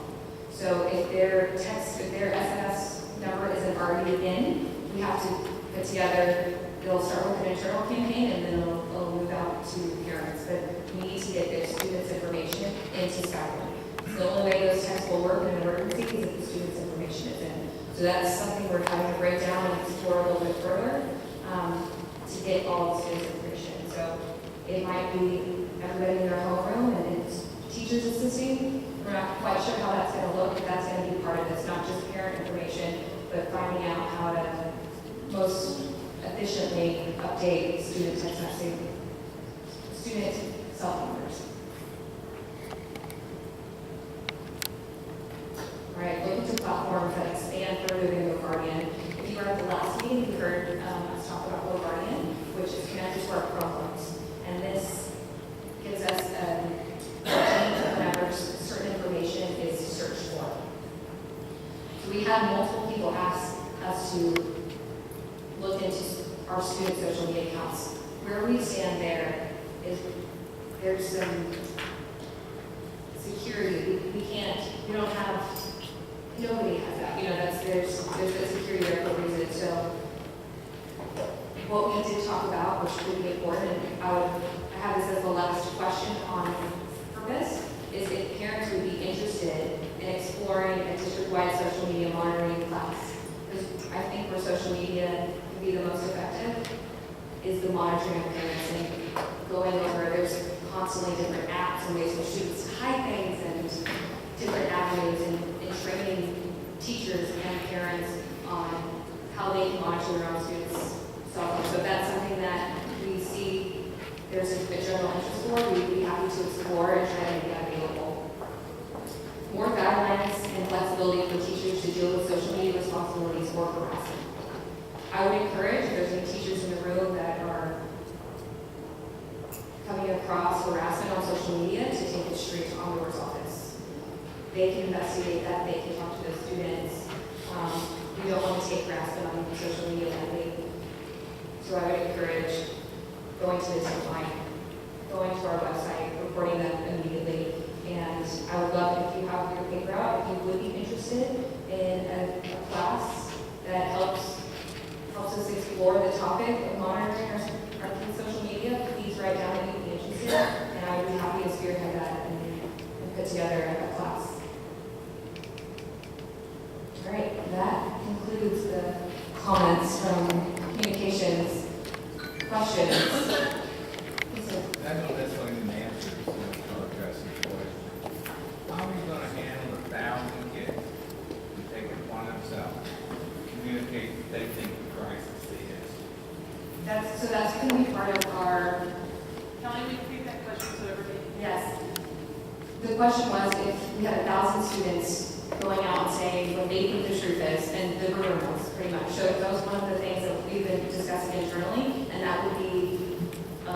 So if their SMS number isn't already in, we have to put together, they'll start with an internal campaign and then it'll move out to parents. But we need to get their students' information into Skyward. The only way those texts will work in an emergency is if the student's information is in. So that's something we're having to break down and explore a little bit further to get all the students' information. So it might be everybody in their homeroom and it's teachers assisting. We're not quite sure how that's going to look, but that's going to be part of this, not just parent information, but finding out how to most efficiently update student text messaging, student cell numbers. All right, looking to platforms that expand further than GoGuardian. If you were at the last meeting, you heard us talk about GoGuardian, which is connected to our Chromebooks. And this gives us whenever certain information is searched for. So we had multiple people ask us to look into our student social media accounts. Where we stand there is there's some security. We don't have, nobody has that. You know, there's a security there for a reason. So what we did talk about, which would be important, and I have this as the last question on monitoring of parents and going over, there's constantly different apps and ways for students to hide things and different avenues and training teachers and parents on how they can monitor their own students' cell phones. So if that's something that we see there's a general interest for, we'd be happy to explore and try to make that available. More guidelines and flexibility for teachers to deal with social media responsibilities or harassment. I would encourage, if there's any teachers in the room that are coming across harassment on social media, to take it straight to Omniworks office. They can investigate that, they can talk to those students. We don't want to take harassment on social media lightly. So I would encourage going to the tip line, going to our website, reporting them immediately. And I would love it if you have your paper out, if you would be interested in a class that helps us explore the topic of monitoring our kids' social media, please write down that you'd be interested, and I would be happy to spearhead that and put together a class. All right, that concludes the comments from communications. Questions? I know that's one of the answers to our addressing question. How are you going to handle 1,000 kids who take it upon themselves to communicate that they think the crisis is? That's going to be part of our. Can you repeat that question so everybody? Yes. The question was if we had 1,000 students going out and saying what they think the truth is, and the rumor was pretty much. So that was one of the things that we've been discussing internally, and that would be a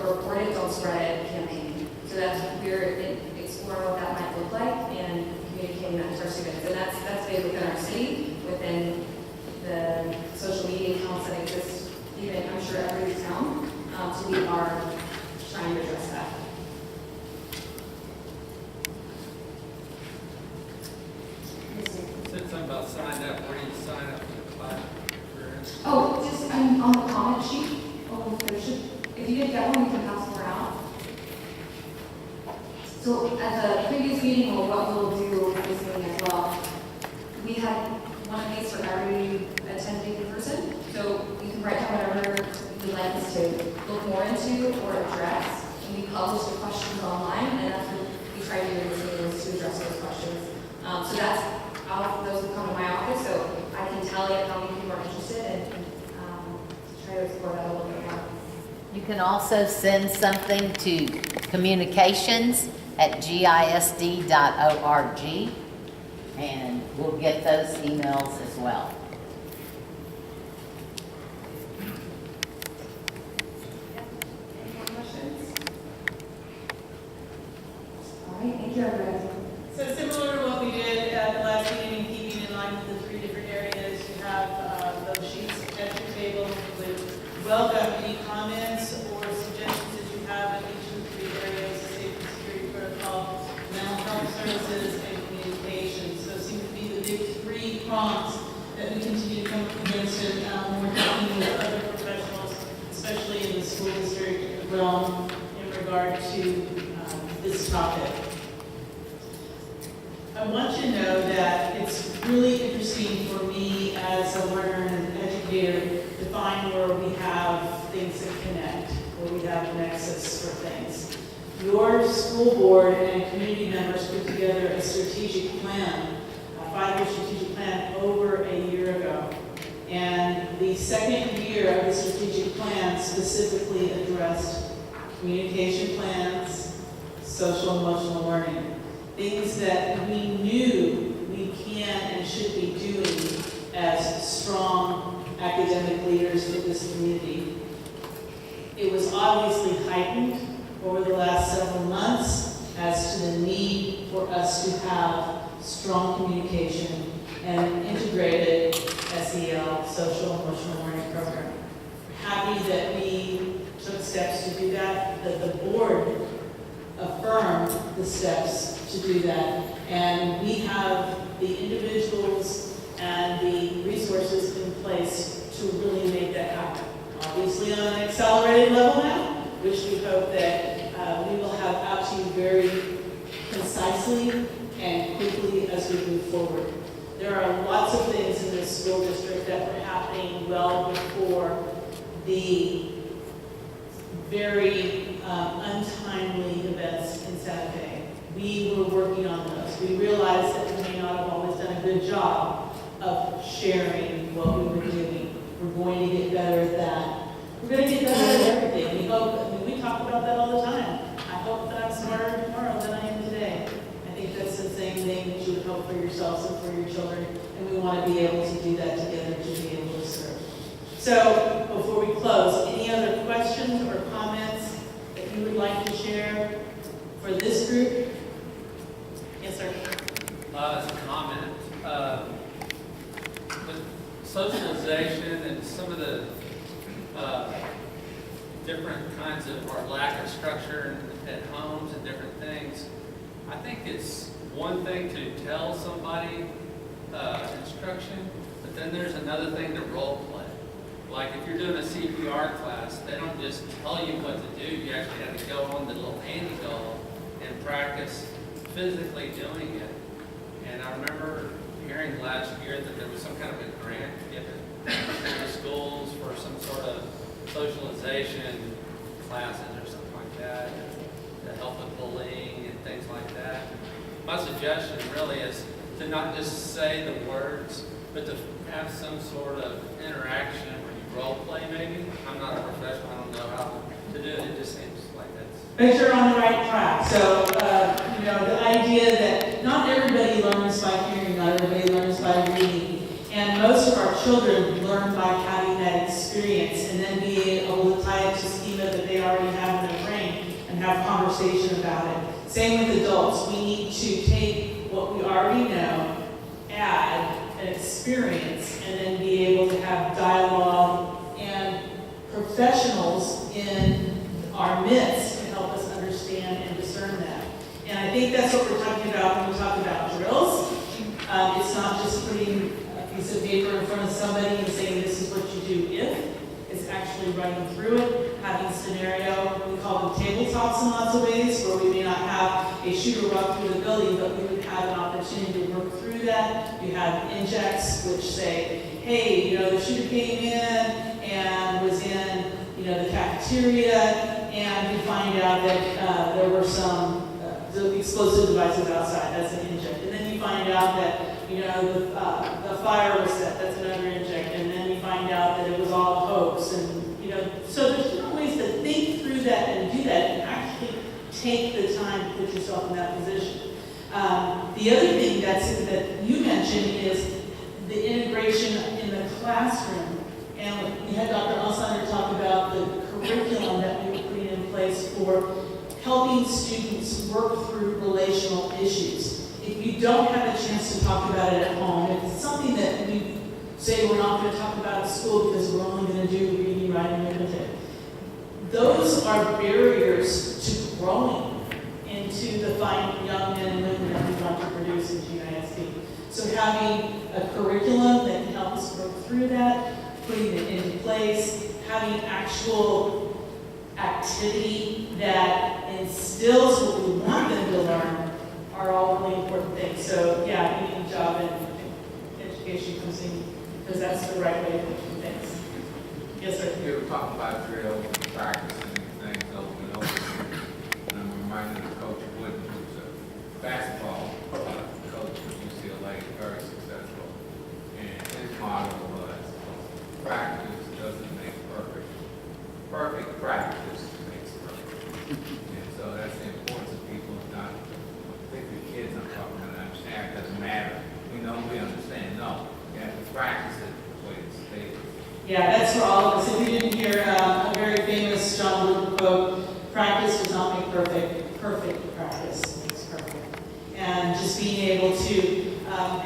report it, don't spread it campaign. So that's, we're exploring what that might look like and communicating that to our students. And that's big within our city, within the social media accounts that exist, even I'm sure every town. So we are trying to address that. Said something about sign up, where do you sign up for the class? Oh, just on the comment sheet. Oh, there should, if you didn't get one, we can pass them around. So at the previous meeting, or what we'll do at this meeting as well, we had one of these for every attending person. So you can write down whatever you'd like us to look more into or address. And we publish the questions online, and that's what we try to do in this meeting, is to address those questions. So that's those will come to my office, so I can tell you how many people are interested and try to explore that a little bit more. You can also send something to communications@gisd.org, and we'll get those emails as well. Any more questions? All right, thank you, everybody. So similar to what we did at the last meeting, keeping in line with the 3 different areas, you have those sheets at your table. Would welcome any comments or suggestions that you have in each of the 3 areas: safety, security protocol, mental health services, and communication. So it seems to be the big 3 prongs that we continue to come up against, and we're talking with other professionals, especially in the school district realm, in regard to this topic. I want you to know that it's really interesting for me as a learner and an educator to find where we have things that connect, where we have a nexus for things. Your school board and community members put together a strategic plan, a 5-year strategic plan over a year ago. And the second year of the strategic plan specifically addressed communication plans, social emotional learning. Things that we knew we can and should be doing as strong academic leaders for this community. It was obviously heightened over the last several months as to the need for us to have strong communication and an integrated SEL, social emotional learning program. Happy that we took steps to do that, that the board affirmed the steps to do that, and we have the individuals and the resources in place to really make that happen. Obviously on an accelerated level now, which we hope that we will have out to you very concisely and quickly as we move forward. There are lots of things in this school district that were happening well before the very untimely events in Santa Fe. We were working on those. We realized that we may not have always done a good job of sharing what we were doing. We're going to get better at that. We're going to get better at everything. We hope, I mean, we talk about that all the time. I hope that I'm smarter tomorrow than I am today. I think that's the same thing that you would hope for yourselves and for your children, and we want to be able to do that together to be able to serve. So, before we close, any other questions or comments that you would like to share for this group? Yes, sir. As a comment, with socialization and some of the different kinds of, or lack of structure at homes and different things, I think it's one thing to tell somebody instruction, but then there's another thing to role play. Like if you're doing a CPR class, they don't just tell you what to do, you actually have to go on the little handy doll and practice physically doing it. And I remember hearing last year that there was some kind of a grant given to the schools for some sort of socialization classes or something like that to help with bullying and things like that. My suggestion really is to not just say the words, but to have some sort of interaction where you role play maybe. I'm not a professional, I don't know how to do it, it just seems like that's... But you're on the right track. So, you know, the idea that not everybody learns by hearing, not everybody learns by reading. And most of our children learn by having that experience and then being able to tie it to schema that they already have in their brain and have conversation about it. Same with adults. We need to take what we already know, add an experience, and then be able to have dialogue and professionals in our midst to help us understand and discern that. And I think that's what we're talking about when we talk about drills. It's not just putting a piece of paper in front of somebody and saying this is what you do if. It's actually running through it, having scenario. We call them tabletops in lots of ways, where we may not have a shooter walk through the building, but we would have an opportunity to work through that. You have injects which say, hey, you know, the shooter came in and was in, you know, the cafeteria, and we find out that there were some explosive devices outside. That's an inject. And then you find out that, you know, the fire was set. That's another inject. And then you find out that it was all a hoax. And, you know, so there's different ways to think through that and do that and actually take the time to put yourself in that position. The other thing that you mentioned is the integration in the classroom. And we had Dr. Alsander talk about the curriculum that we were putting in place for helping students work through relational issues. If you don't have a chance to talk about it at home, if it's something that we say we're not going to talk about at school because we're only going to do reading, writing, arithmetic, those are barriers to growing into the fine young men and women that we want to produce in GISD. So having a curriculum that can help us work through that, putting it into place, having actual activity that instills what we want them to learn are all really important things. So yeah, eating job and education comes in because that's the right way of doing things. Yes, sir. You were talking about drills and practicing things over and over. And I'm reminded of Coach Wooden, who's a basketball coach at UCLA, very successful. And his motto was, practice doesn't make perfect. Perfect practice makes perfect. And so that's the importance of people not, particularly kids I'm talking about, understand it doesn't matter. We know, we understand. No, you have to practice it the way it's stated. Yeah, that's for all of us. If you didn't hear a very famous John Wooden quote, practice does not make perfect, perfect practice makes perfect. And just being able to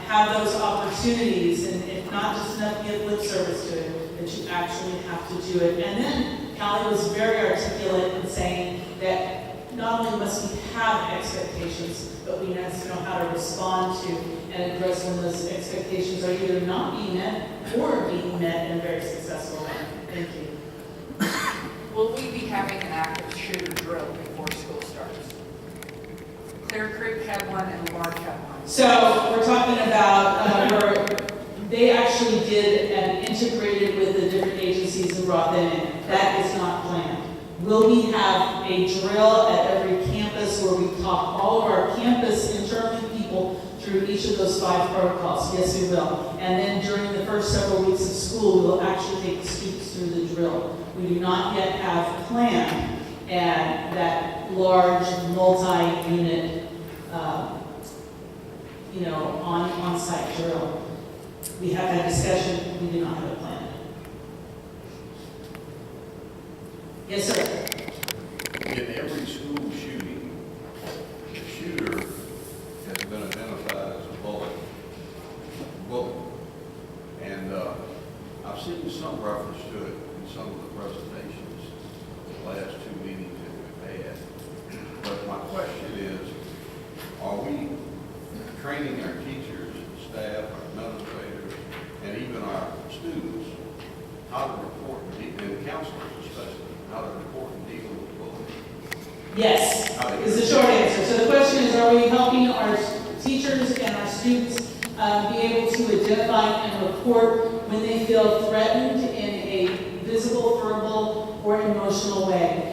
have those opportunities, and if not just enough to give lip service to it, that you actually have to do it. And then Callie was very articulate in saying that not only must we have expectations, but we must know how to respond to and address when those expectations are either not being met or being met in a very successful way. Thank you. Will we be having an active shooter drill before school starts? Clear Creek had one and Lark had one. So we're talking about where they actually did and integrated with the different agencies and brought them in. That is not planned. Will we have a drill at every campus where we talk all of our campus internally people through each of those 5 protocols? Yes, we will. And then during the first several weeks of school, we will actually take the students through the drill. We do not yet have planned and that large multi-unit, on-site drill. We have that discussion, we do not have a plan. Yes, sir. In every school shooting, the shooter has been identified as a bullet. And I've seen some reference to it in some of the presentations, the last 2 meetings that we've had. But my question is, are we training our teachers, staff, our administrators, and even our students how to report, and counselors especially, how to report and deal with bullying? Yes, is the short answer. So the question is, are we helping our teachers and our students be able to identify and report when they feel threatened in a visible, verbal, or emotional way?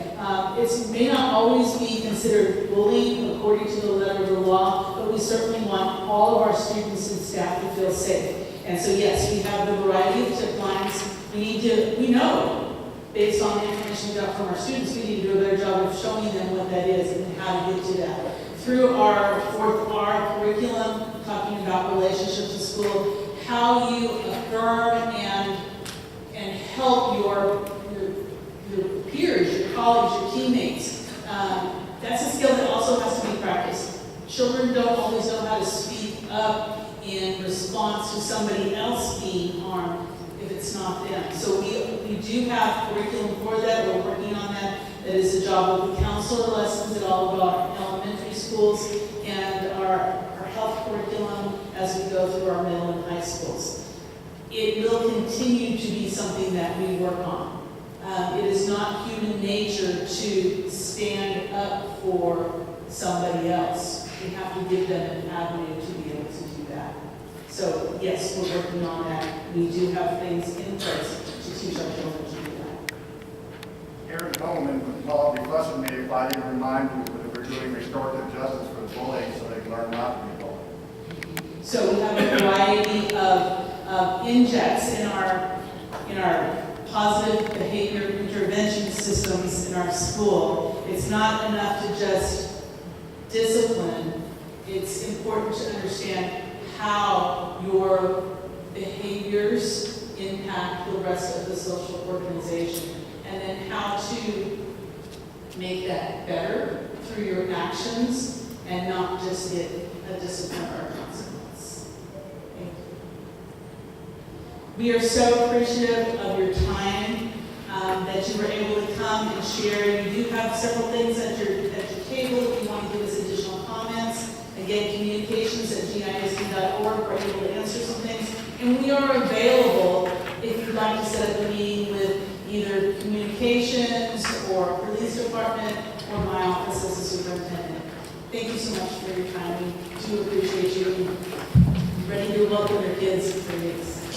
It may not always be considered bullying according to the letter of the law, but we certainly want all of our students and staff to feel safe. And so yes, we have the variety of tip lines. We know, based on the information we got from our students, we need to do a better job of showing them what that is and how to get to that. Through our 4R curriculum, talking about relationships in school, how you affirm and help your peers, your colleagues, your teammates. That's a skill that also has to be practiced. Children don't always know how to speak up in response to somebody else being harmed if it's not them. So we do have curriculum for that. We're working on that. That is the job of the counselor lessons at all of our elementary schools and our health curriculum as we go through our middle and high schools. It will continue to be something that we work on. It is not human nature to stand up for somebody else. We have to give them an avenue to be able to do that. So yes, we're working on that. We do have things in place to teach our children to do that. Aaron Coleman would probably fuss at me if I didn't remind you that we're doing restorative justice for the bullying so they can learn not to be bullied. So we have a variety of injects in our positive behavior intervention systems in our school. It's not enough to just discipline. It's important to understand how your behaviors impact the rest of the social organization, and then how to make that better through your actions and not just get a discipline or a consequence. Thank you. We are so appreciative of your time, that you were able to come and share. You do have several things at your table if you want to give us additional comments. Again, communications@gisd.org, we're able to answer some things. And we are available if you'd like to set up a meeting with either communications or police department or my office as a superintendent. Thank you so much for your time. We do appreciate you. Ready to welcome your kids in 3 weeks.